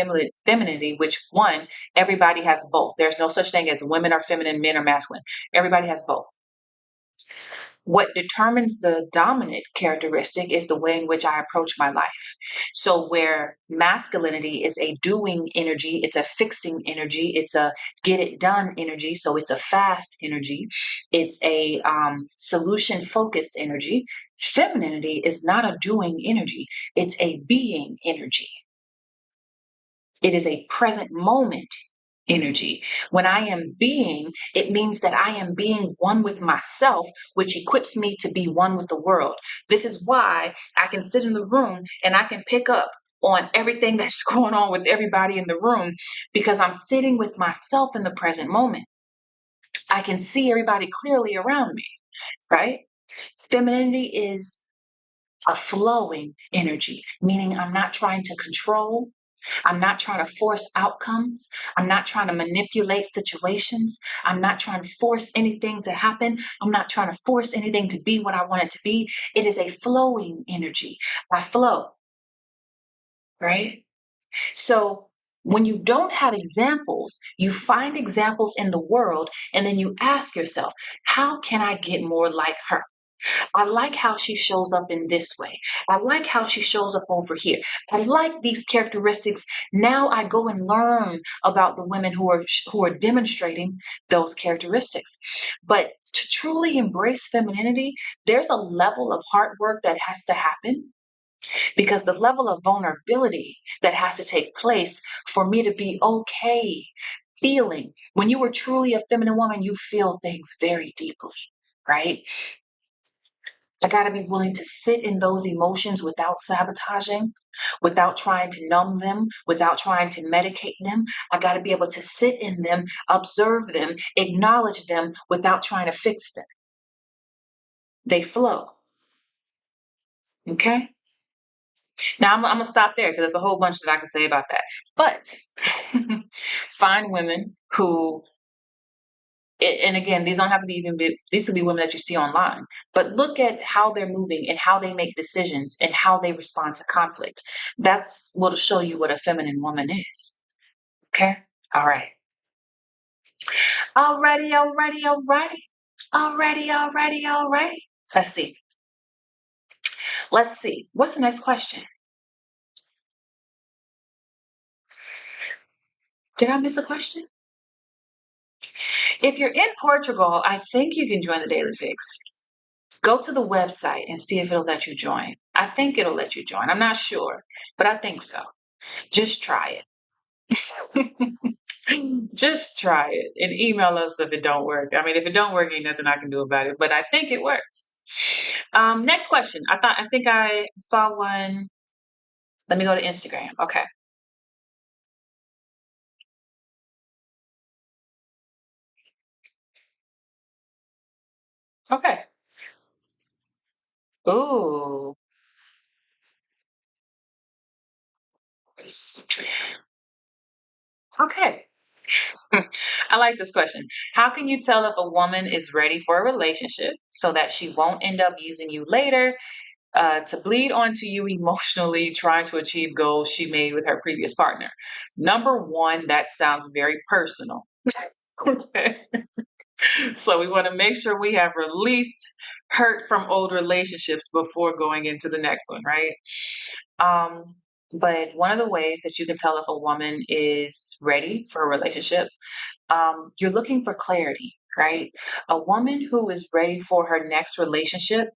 femininity, which one, everybody has both. There's no such thing as women are feminine, men are masculine. Everybody has both. What determines the dominant characteristic is the way in which I approach my life. So, where masculinity is a doing energy, it's a fixing energy, it's a get it done energy. So, it's a fast energy, it's a solution focused energy. Femininity is not a doing energy, it's a being energy. It is a present moment energy. When I am being, it means that I am being one with myself, which equips me to be one with the world. This is why I can sit in the room and I can pick up on everything that's going on with everybody in the room because I'm sitting with myself in the present moment. I can see everybody clearly around me, right? Femininity is a flowing energy, meaning I'm not trying to control. I'm not trying to force outcomes. I'm not trying to manipulate situations. I'm not trying to force anything to happen. I'm not trying to force anything to be what I want it to be. It is a flowing energy. I flow, right? So when you don't have examples, you find examples in the world, and then you ask yourself, how can I get more like her? I like how she shows up in this way. I like how she shows up over here. I like these characteristics. Now I go and learn about the women who are demonstrating those characteristics. But to truly embrace femininity, there's a level of hard work that has to happen because the level of vulnerability that has to take place for me to be okay feeling. When you are truly a feminine woman, you feel things very deeply, right? I got to be willing to sit in those emotions without sabotaging, without trying to numb them, without trying to medicate them. I got to be able to sit in them, observe them, acknowledge them without trying to fix them. They flow. Okay. Now I'm going to stop there because there's a whole bunch that I can say about that. But find women who and again, these don't have to be these could be women that you see online, but look at how they're moving and how they make decisions and how they respond to conflict. That's what'll show you what a feminine woman is. Okay. All right. Alrighty, alrighty, alrighty. Alrighty, alrighty, alrighty. Let's see. Let's see. What's the next question? Did I miss a question? If you're in Portugal, I think you can join the Daily Fix. Go to the website and see if it'll let you join. I think it'll let you join. I'm not sure, but I think so. Just try it. Just try it and email us if it don't work. I mean, if it don't work, ain't nothing I can do about it, but I think it works. Next question. I think I saw one. Let me go to Instagram. Okay. Okay. Ooh. Okay. I like this question. How can you tell if a woman is ready for a relationship so that she won't end up using you later to bleed onto you emotionally, trying to achieve goals she made with her previous partner? Number one, that sounds very personal. Okay. So we want to make sure we have released hurt from old relationships before going into the next one, right? Um, but one of the ways that you can tell if a woman is ready for a relationship, you're looking for clarity, right? A woman who is ready for her next relationship,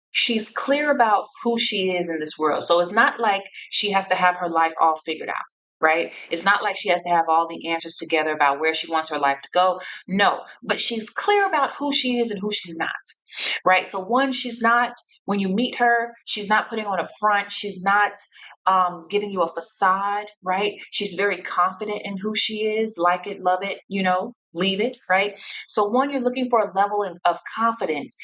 she's clear about who she is in this world. So it's not like she has to have her life all figured out, right? It's not like she has to have all the answers together about where she wants her life to go. No, but she's clear about who she is and who she's not, right? So one, she's not, when you meet her, she's not putting on a front. She's not giving you a facade, right? She's very confident in who she is, like it, love it, leave it, right? So one, you're looking for a level of confidence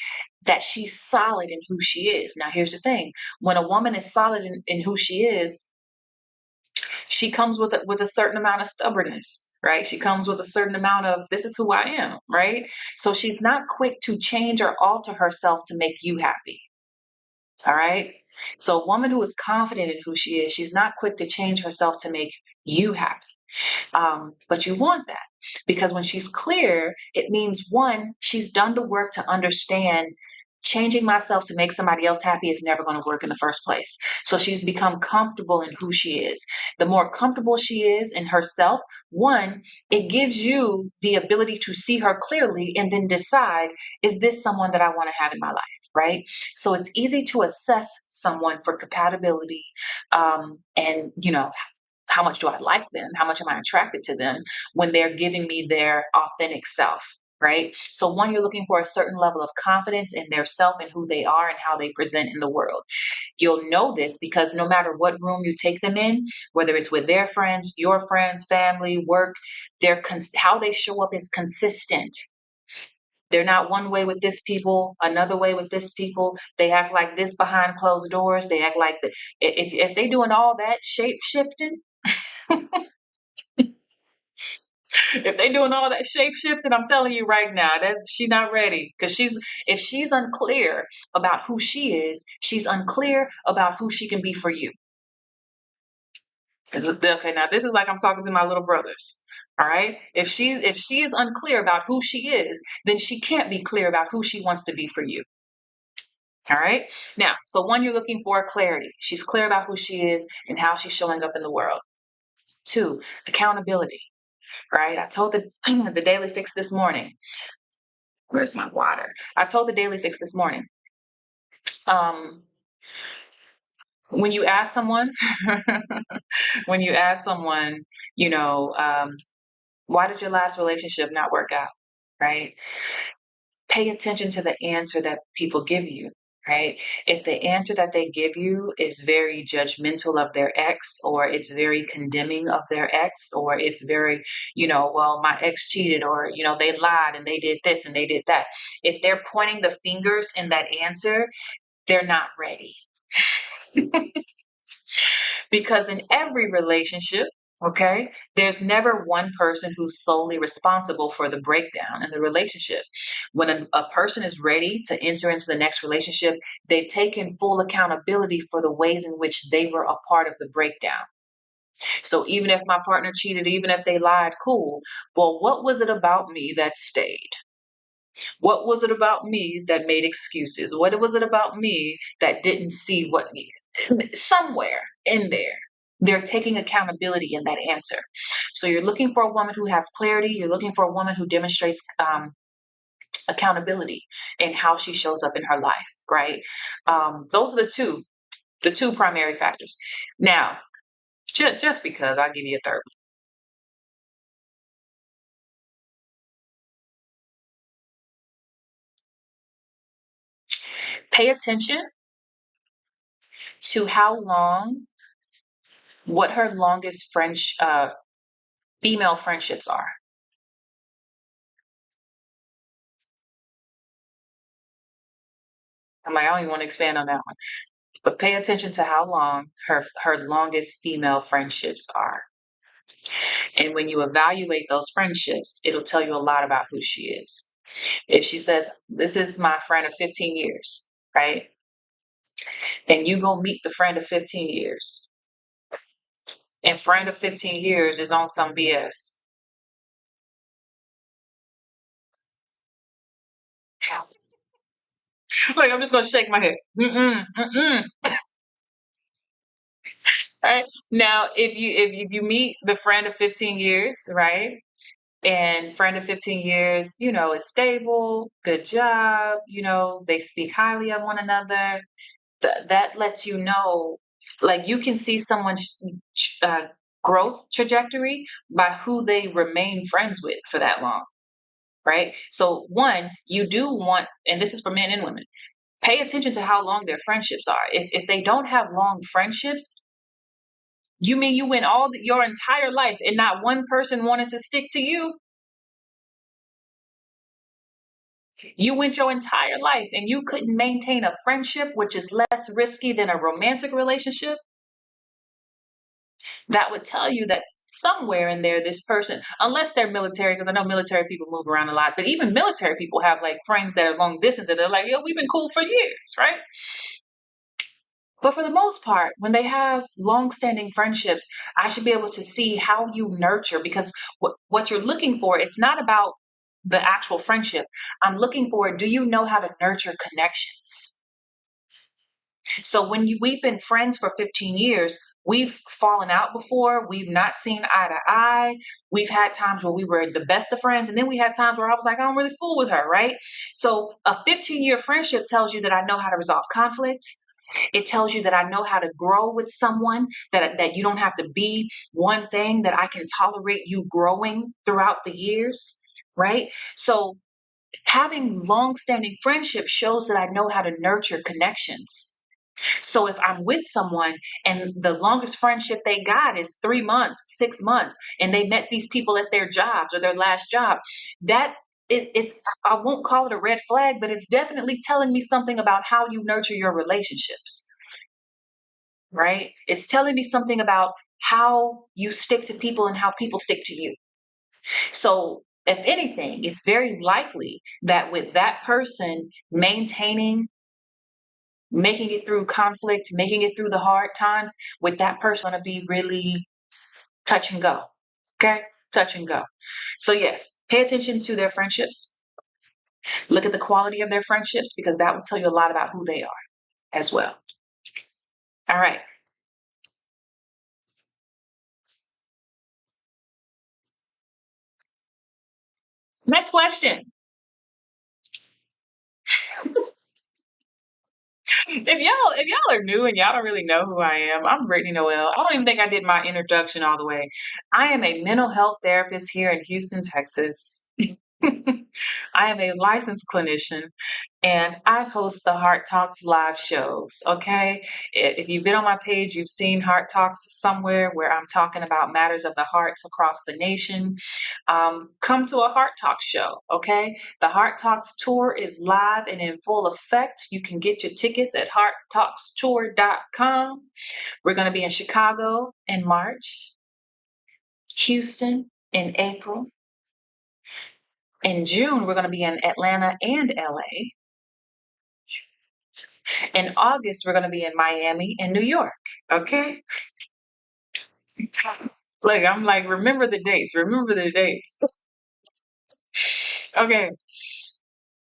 that she's solid in who she is. Now, here's the thing. When a woman is solid in who she is, she comes with a certain amount of stubbornness, right? She comes with a certain amount of this is who I am, right? So she's not quick to change or alter herself to make you happy. All right. So a woman who is confident in who she is, she's not quick to change herself to make you happy. But you want that because when she's clear, it means one, she's done the work to understand changing myself to make somebody else happy is never going to work in the first place. So she's become comfortable in who she is. The more comfortable she is in herself, one, it gives you the ability to see her clearly and then decide, is this someone that I want to have in my life? Right. So it's easy to assess someone for compatibility and, how much do I like them? How much am I attracted to them when they're giving me their authentic self? Right. So, one, you're looking for a certain level of confidence in their self and who they are and how they present in the world. You'll know this because no matter what room you take them in, whether it's with their friends, your friends, family, work, how they show up is consistent. They're not one way with this people, another way with this people. They act like this behind closed doors. They act like if they doing all that shape shifting, if they doing all that shape shifting, I'm telling you right now, that she's not ready. Because if she's unclear about who she is, she's unclear about who she can be for you. Okay, now this is like I'm talking to my little brothers. All right. If she is unclear about who she is, then she can't be clear about who she wants to be for you. All right. Now, so one, you're looking for clarity. She's clear about who she is and how she's showing up in the world. Two, accountability. Right. I told the Daily Fix this morning. Where's my water? I told the Daily Fix this morning. Um, when you ask someone, when you ask someone, you know, why did your last relationship not work out? Right? Pay attention to the answer that people give you. Right? If the answer that they give you is very judgmental of their ex, or it's very condemning of their ex, or it's very, well, my ex cheated, or, they lied and they did this and they did that. If they're pointing the fingers in that answer, they're not ready. Because in every relationship, okay, there's never one person who's solely responsible for the breakdown in the relationship. When a person is ready to enter into the next relationship, they've taken full accountability for the ways in which they were a part of the breakdown. So even if my partner cheated, even if they lied, cool. Well, what was it about me that stayed? What was it about me that made excuses? What was it about me that didn't see what somewhere in there? They're taking accountability in that answer. So you're looking for a woman who has clarity. You're looking for a woman who demonstrates accountability in how she shows up in her life, right? Those are the two primary factors. Now, just because I'll give you a third one. Pay attention to what her longest female friendships are. I'm like, I don't even want to expand on that one. But pay attention to how long her longest female friendships are. And when you evaluate those friendships, it'll tell you a lot about who she is. If she says, this is my friend of 15 years, right? And you go meet the friend of 15 years, and friend of 15 years is on some BS. Like, I'm just going to shake my head. Mm-mm, mm-mm. Right. Now, if you meet the friend of 15 years, right? And friend of 15 years, is stable, good job, they speak highly of one another. That lets you know, like, you can see someone's growth trajectory by who they remain friends with for that long, right? So, one, you do want, and this is for men and women, pay attention to how long their friendships are. If they don't have long friendships, you mean you went your entire life and not one person wanted to stick to you? You went your entire life and you couldn't maintain a friendship, which is less risky than a romantic relationship. That would tell you that somewhere in there, this person, unless they're military, because I know military people move around a lot, but even military people have like friends that are long distance and they're like, yo, we've been cool for years, right? But for the most part, when they have long-standing friendships, I should be able to see how you nurture because what you're looking for, it's not about the actual friendship. I'm looking for, do you know how to nurture connections? So we've been friends for 15 years, we've fallen out before, we've not seen eye to eye. We've had times where we were the best of friends, and then we had times where I was like, I don't really fool with her, right? So a 15-year friendship tells you that I know how to resolve conflict. It tells you that I know how to grow with someone, that you don't have to be one thing, that I can tolerate you growing throughout the years, right? So having long-standing friendship shows that I know how to nurture connections. So if I'm with someone and the longest friendship they got is 3 months, 6 months, and they met these people at their jobs or their last job, that it's, I won't call it a red flag, but it's definitely telling me something about how you nurture your relationships, right? It's telling me something about how you stick to people and how people stick to you. So if anything, it's very likely that with that person maintaining, making it through conflict, making it through the hard times, with that person going to be really touch and go. Okay? Touch and go. So yes, pay attention to their friendships. Look at the quality of their friendships because that will tell you a lot about who they are as well. All right. Next question. If y'all are new and y'all don't really know who I am, I'm Brittany Noel. I don't even think I did my introduction all the way. I am a mental health therapist here in Houston, Texas. I am a licensed clinician and I host the Heart Talks live shows. Okay. If you've been on my page, you've seen Heart Talks somewhere where I'm talking about matters of the hearts across the nation. Come to a Heart Talks show. Okay. The Heart Talks tour is live and in full effect. You can get your tickets at hearttalkstour.com. We're going to be in Chicago in March, Houston in April. In June, we're going to be in Atlanta and LA. In August, we're going to be in Miami and New York. Okay. Look, I'm like, remember the dates. Remember the dates. Okay.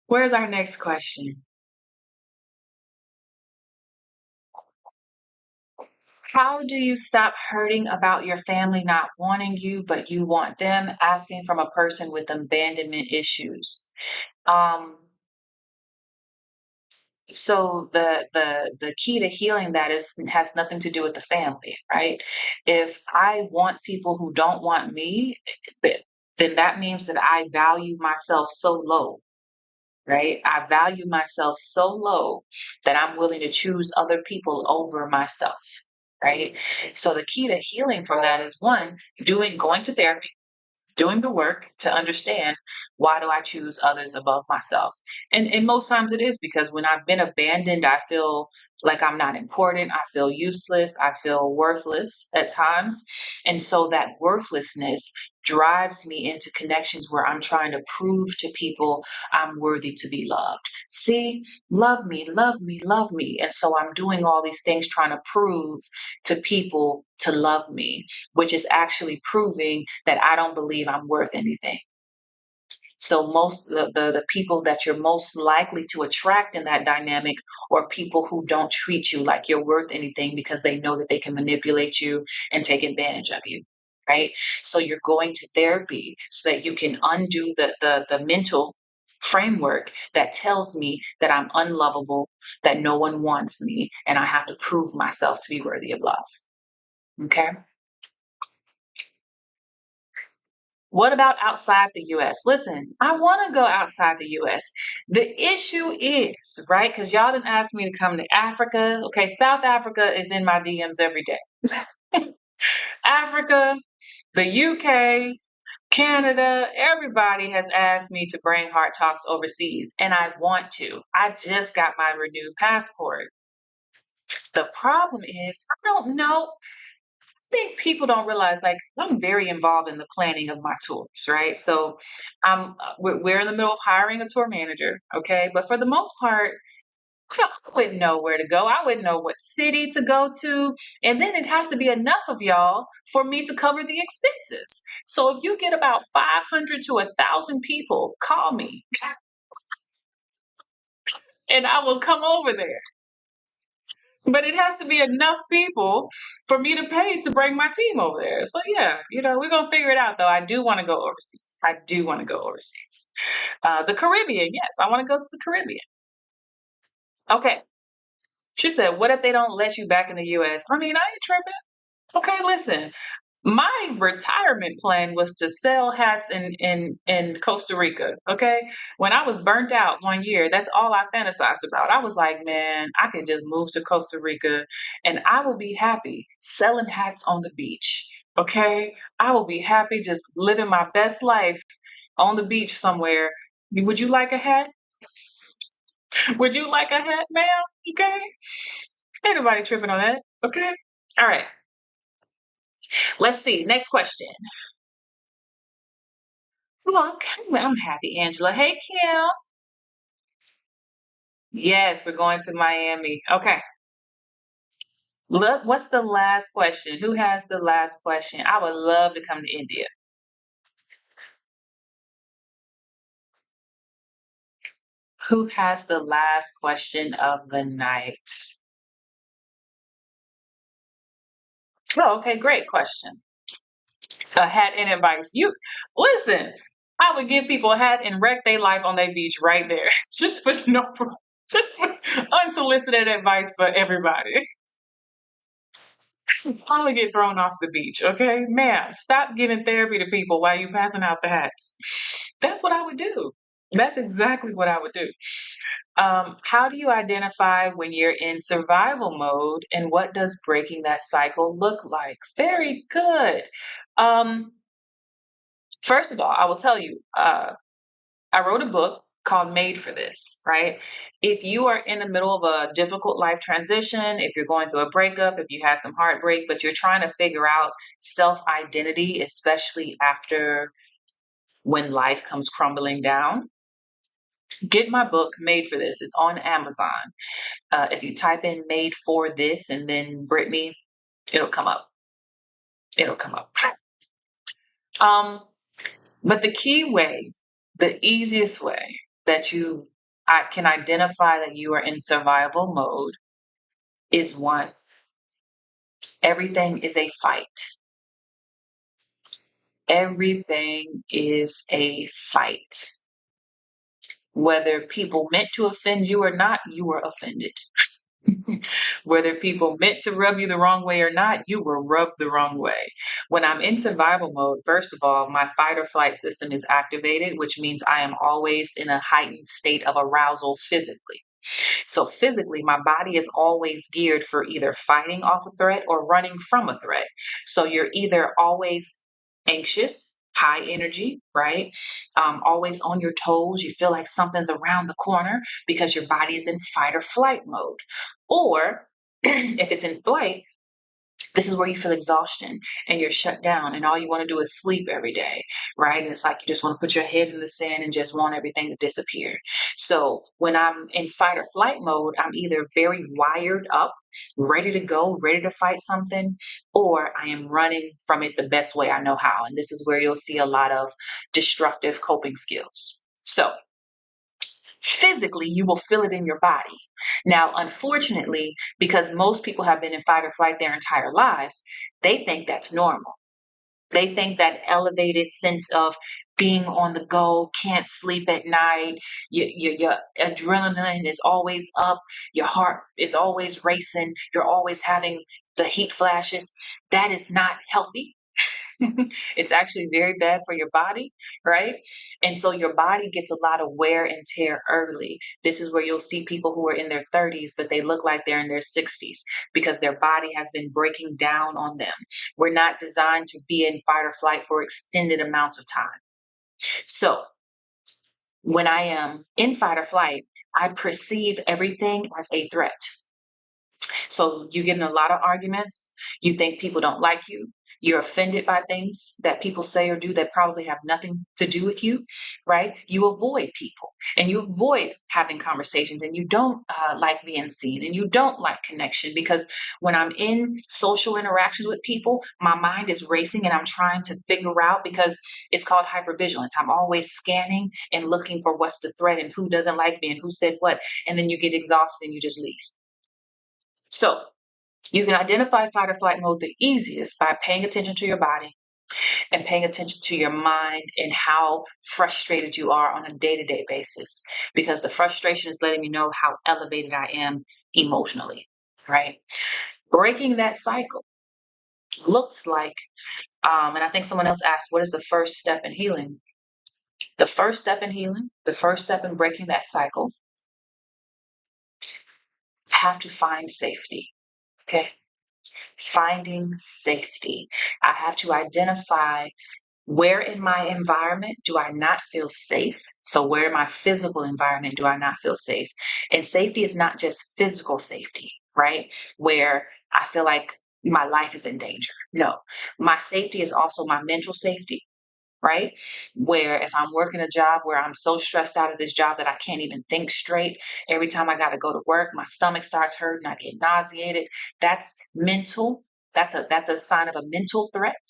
Where's our next question? How do you stop hurting about your family not wanting you, but you want them? Asking from a person with abandonment issues. Um, so the key to healing that is has nothing to do with the family, right? If I want people who don't want me, th- then that means that I value myself so low, right? I value myself so low that I'm willing to choose other people over myself, right? So the key to healing from that is one, going to therapy, doing the work to understand why do I choose others above myself. And most times it is because when I've been abandoned, I feel like I'm not important. I feel useless. I feel worthless at times. And so that worthlessness drives me into connections where I'm trying to prove to people I'm worthy to be loved. See, love me, love me, love me. And so I'm doing all these things trying to prove to people to love me, which is actually proving that I don't believe I'm worth anything. So most the people that you're most likely to attract in that dynamic are people who don't treat you like you're worth anything because they know that they can manipulate you and take advantage of you. Right. So you're going to therapy so that you can undo the mental framework that tells me that I'm unlovable, that no one wants me, and I have to prove myself to be worthy of love. Okay. What about outside the US? Listen, I want to go outside the US. The issue is, right? Because y'all didn't ask me to come to Africa. Okay, South Africa is in my DMs every day. Africa, the UK, Canada, everybody has asked me to bring Heart Talks overseas, and I want to. I just got my renewed passport. The problem is, I don't know. I think people don't realize, like, I'm very involved in the planning of my tours, right? So, we're in the middle of hiring a tour manager, okay? But for the most part, I wouldn't know where to go. I wouldn't know what city to go to. And then it has to be enough of y'all for me to cover the expenses. So if you get about 500 to 1,000 people, call me and I will come over there. But it has to be enough people for me to pay to bring my team over there. So yeah, we're gonna figure it out though. I do want to go overseas. I do want to go overseas. The Caribbean, yes, I want to go to the Caribbean. Okay. She said, what if they don't let you back in the US? I mean, I ain't tripping. Okay, listen. My retirement plan was to sell hats in Costa Rica. Okay. When I was burnt out one year, that's all I fantasized about. I was like, man, I could just move to Costa Rica and I will be happy selling hats on the beach. Okay. I will be happy just living my best life on the beach somewhere. Would you like a hat? Would you like a hat, ma'am? Okay. Ain't nobody tripping on that. Okay. All right. Let's see. Next question. Look, I'm happy, Angela. Hey, Kim. Yes, we're going to Miami. Okay. Look, what's the last question? Who has the last question? I would love to come to India. Who has the last question of the night? Oh, okay, great question. A hat and advice. You listen. I would give people a hat and wreck their life on their beach right there, just for just for unsolicited advice for everybody. Probably get thrown off the beach, okay? Ma'am, stop giving therapy to people while you passing out the hats. That's what I would do. That's exactly what I would do. How do you identify when you're in survival mode and what does breaking that cycle look like? Very good. Um, First of all, I will tell you, I wrote a book called Made for This, right? If you are in the middle of a difficult life transition, if you're going through a breakup, if you had some heartbreak, but you're trying to figure out self identity, especially after when life comes crumbling down, get my book Made for This. It's on Amazon. If you type in Made for This and then Brittainy, it'll come up. It'll come up. Um, but the key way, the easiest way that I can identify that you are in survival mode is one, everything is a fight. Everything is a fight. Whether people meant to offend you or not, you were offended. Whether people meant to rub you the wrong way or not, you were rubbed the wrong way. When I'm in survival mode, first of all, my fight or flight system is activated, which means I am always in a heightened state of arousal physically. So physically, my body is always geared for either fighting off a threat or running from a threat. So you're either always anxious, high energy, right? Always on your toes. You feel like something's around the corner because your body is in fight or flight mode. Or if it's in flight, this is where you feel exhaustion and you're shut down and all you want to do is sleep every day, right? And it's like you just want to put your head in the sand and just want everything to disappear. So when I'm in fight or flight mode, I'm either very wired up, ready to go, ready to fight something, or I am running from it the best way I know how. And this is where you'll see a lot of destructive coping skills. So physically you will feel it in your body. Now, unfortunately, because most people have been in fight or flight their entire lives, they think that's normal. They think that elevated sense of being on the go, can't sleep at night, your adrenaline is always up, your heart is always racing, you're always having the heat flashes. That is not healthy. It's actually very bad for your body, right? And so your body gets a lot of wear and tear early. This is where you'll see people who are in their 30s, but they look like they're in their 60s because their body has been breaking down on them. We're not designed to be in fight or flight for extended amounts of time. So when I am in fight or flight, I perceive everything as a threat. So you get in a lot of arguments. You think people don't like you. You're offended by things that people say or do that probably have nothing to do with you, right? You avoid people and you avoid having conversations and you don't like being seen and you don't like connection because when I'm in social interactions with people, my mind is racing and I'm trying to figure out because it's called hypervigilance. I'm always scanning and looking for what's the threat and who doesn't like me and who said what. And then you get exhausted and you just leave. So you can identify fight or flight mode the easiest by paying attention to your body and paying attention to your mind and how frustrated you are on a day to day basis. Because the frustration is letting me know how elevated I am emotionally, right? Breaking that cycle looks like, and I think someone else asked, what is the first step in healing? The first step in healing, the first step in breaking that cycle, have to find safety. Okay. Finding safety. I have to identify where in my environment do I not feel safe? So, where in my physical environment do I not feel safe? And safety is not just physical safety, right? Where I feel like my life is in danger. No, my safety is also my mental safety, right? Where if I'm working a job where I'm so stressed out of this job that I can't even think straight, every time I got to go to work, my stomach starts hurting, I get nauseated. That's mental. That's a sign of a mental threat.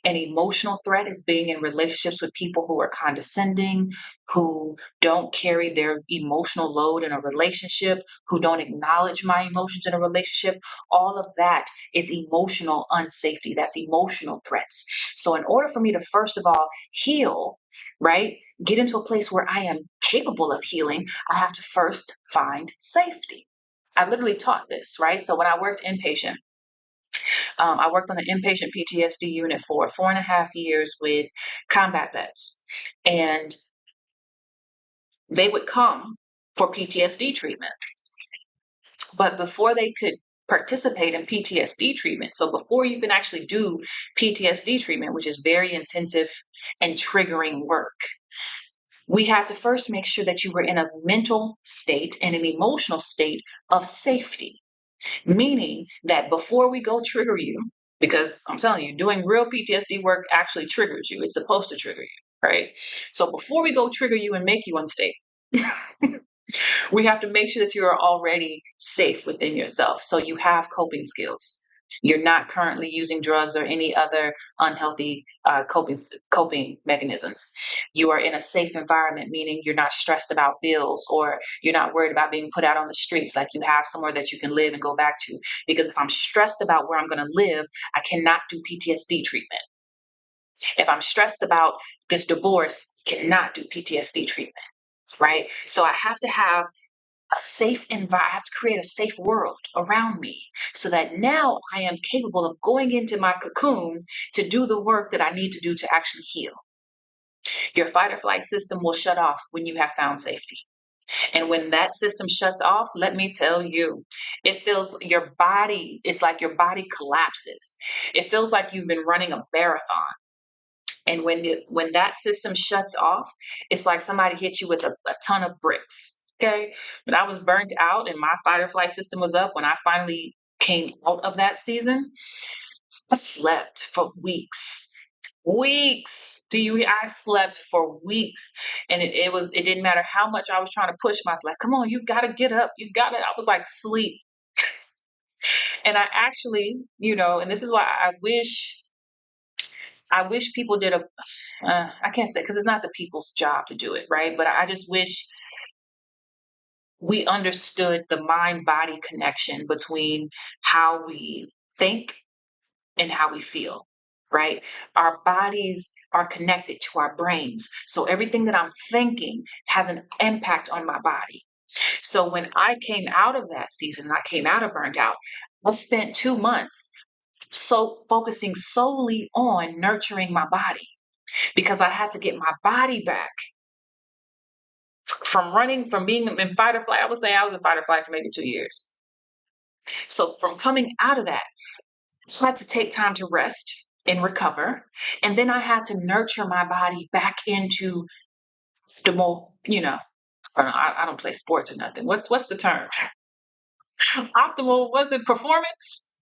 An emotional threat is being in relationships with people who are condescending, who don't carry their emotional load in a relationship, who don't acknowledge my emotions in a relationship. All of that is emotional unsafety. That's emotional threats. So, in order for me to, first of all, heal, right, get into a place where I am capable of healing, I have to first find safety. I literally taught this, right? So, when I worked inpatient, I worked on an inpatient PTSD unit for 4.5 years with combat vets. And they would come for PTSD treatment. But before they could participate in PTSD treatment, so before you can actually do PTSD treatment, which is very intensive and triggering work, we had to first make sure that you were in a mental state and an emotional state of safety. Meaning that before we go trigger you, because I'm telling you, doing real PTSD work actually triggers you. It's supposed to trigger you, right? So before we go trigger you and make you unstable, we have to make sure that you are already safe within yourself. So you have coping skills. You're not currently using drugs or any other unhealthy coping mechanisms. You are in a safe environment, meaning you're not stressed about bills or you're not worried about being put out on the streets. Like you have somewhere that you can live and go back to. Because if I'm stressed about where I'm going to live, I cannot do PTSD treatment. If I'm stressed about this divorce, I cannot do PTSD treatment, right? So I have to have a safe environment. I have to create a safe world around me so that now I am capable of going into my cocoon to do the work that I need to do to actually heal. Your fight or flight system will shut off when you have found safety. And when that system shuts off, let me tell you, it feels your body, it's like your body collapses. It feels like you've been running a marathon. And when that system shuts off, it's like somebody hit you with a ton of bricks. Okay. When I was burnt out and my fight or flight system was up, when I finally came out of that season, I slept for weeks. Weeks. I slept for weeks. And it didn't matter how much I was trying to push myself. Like, come on, you gotta get up. I was like sleep. And I actually, and this is why I wish people did I can't say because it's not the people's job to do it, right? But I just wish we understood the mind body connection between how we think and how we feel, right? Our bodies are connected to our brains. So everything that I'm thinking has an impact on my body. So when I came out of that season, I came out of burnt out, I spent 2 months so focusing solely on nurturing my body because I had to get my body back from running, from being in fight or flight. I would say I was in fight or flight for maybe 2 years. So from coming out of that, I had to take time to rest and recover. And then I had to nurture my body back into the more, I don't play sports or nothing. What's the term? Optimal, was it performance?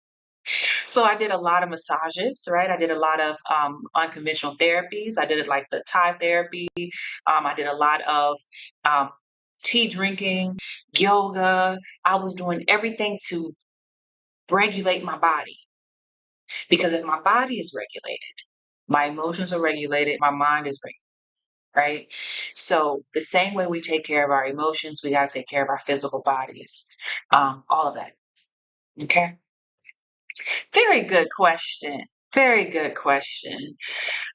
So I did a lot of massages, right? I did a lot of unconventional therapies. I did it like the Thai therapy. I did a lot of um, tea drinking, yoga. I was doing everything to regulate my body because if my body is regulated, my emotions are regulated, my mind is regulated. Right. So the same way we take care of our emotions, we got to take care of our physical bodies. All of that. Okay. Very good question. Very good question.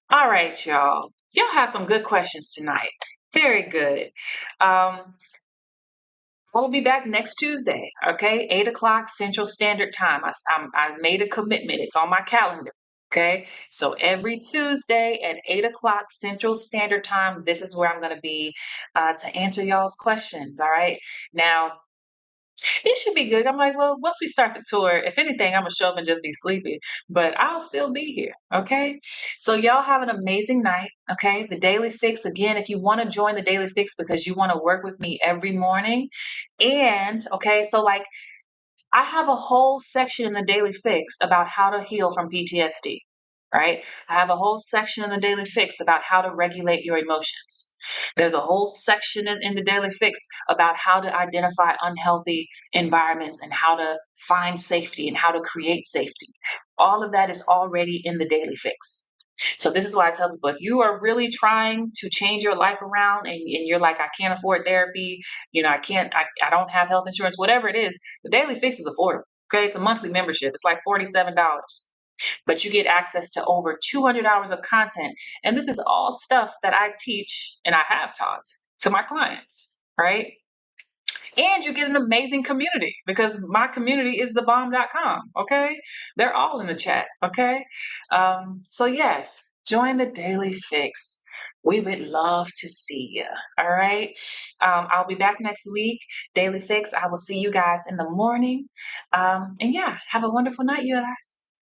All right, y'all. Y'all have some good questions tonight. Very good. Um, I will be back next Tuesday, okay? 8 o'clock Central Standard Time. I made a commitment. It's on my calendar, okay? So every Tuesday at 8 o'clock Central Standard Time, this is where I'm going to be to answer y'all's questions, all right? Now, it should be good. I'm like, well, once we start the tour, if anything, I'm gonna show up and just be sleepy, but I'll still be here. Okay. So y'all have an amazing night. Okay. The Daily Fix, again, if you want to join the Daily Fix because you want to work with me every morning. And okay, so like I have a whole section in the Daily Fix about how to heal from PTSD, right? I have a whole section in the Daily Fix about how to regulate your emotions. There's a whole section in the Daily Fix about how to identify unhealthy environments and how to find safety and how to create safety. All of that is already in the Daily Fix. So this is why I tell people, if you are really trying to change your life around and you're like, I can't afford therapy, I don't have health insurance, whatever it is, the Daily Fix is affordable. Okay. It's a monthly membership. It's like $47, but you get access to over 200 hours of content. And this is all stuff that I teach and I have taught to my clients, right? And you get an amazing community because my community is thebomb.com. Okay. They're all in the chat. Okay. So, yes, join the Daily Fix. We would love to see you. All right. I'll be back next week. Daily Fix. I will see you guys in the morning. And yeah, have a wonderful night, you guys.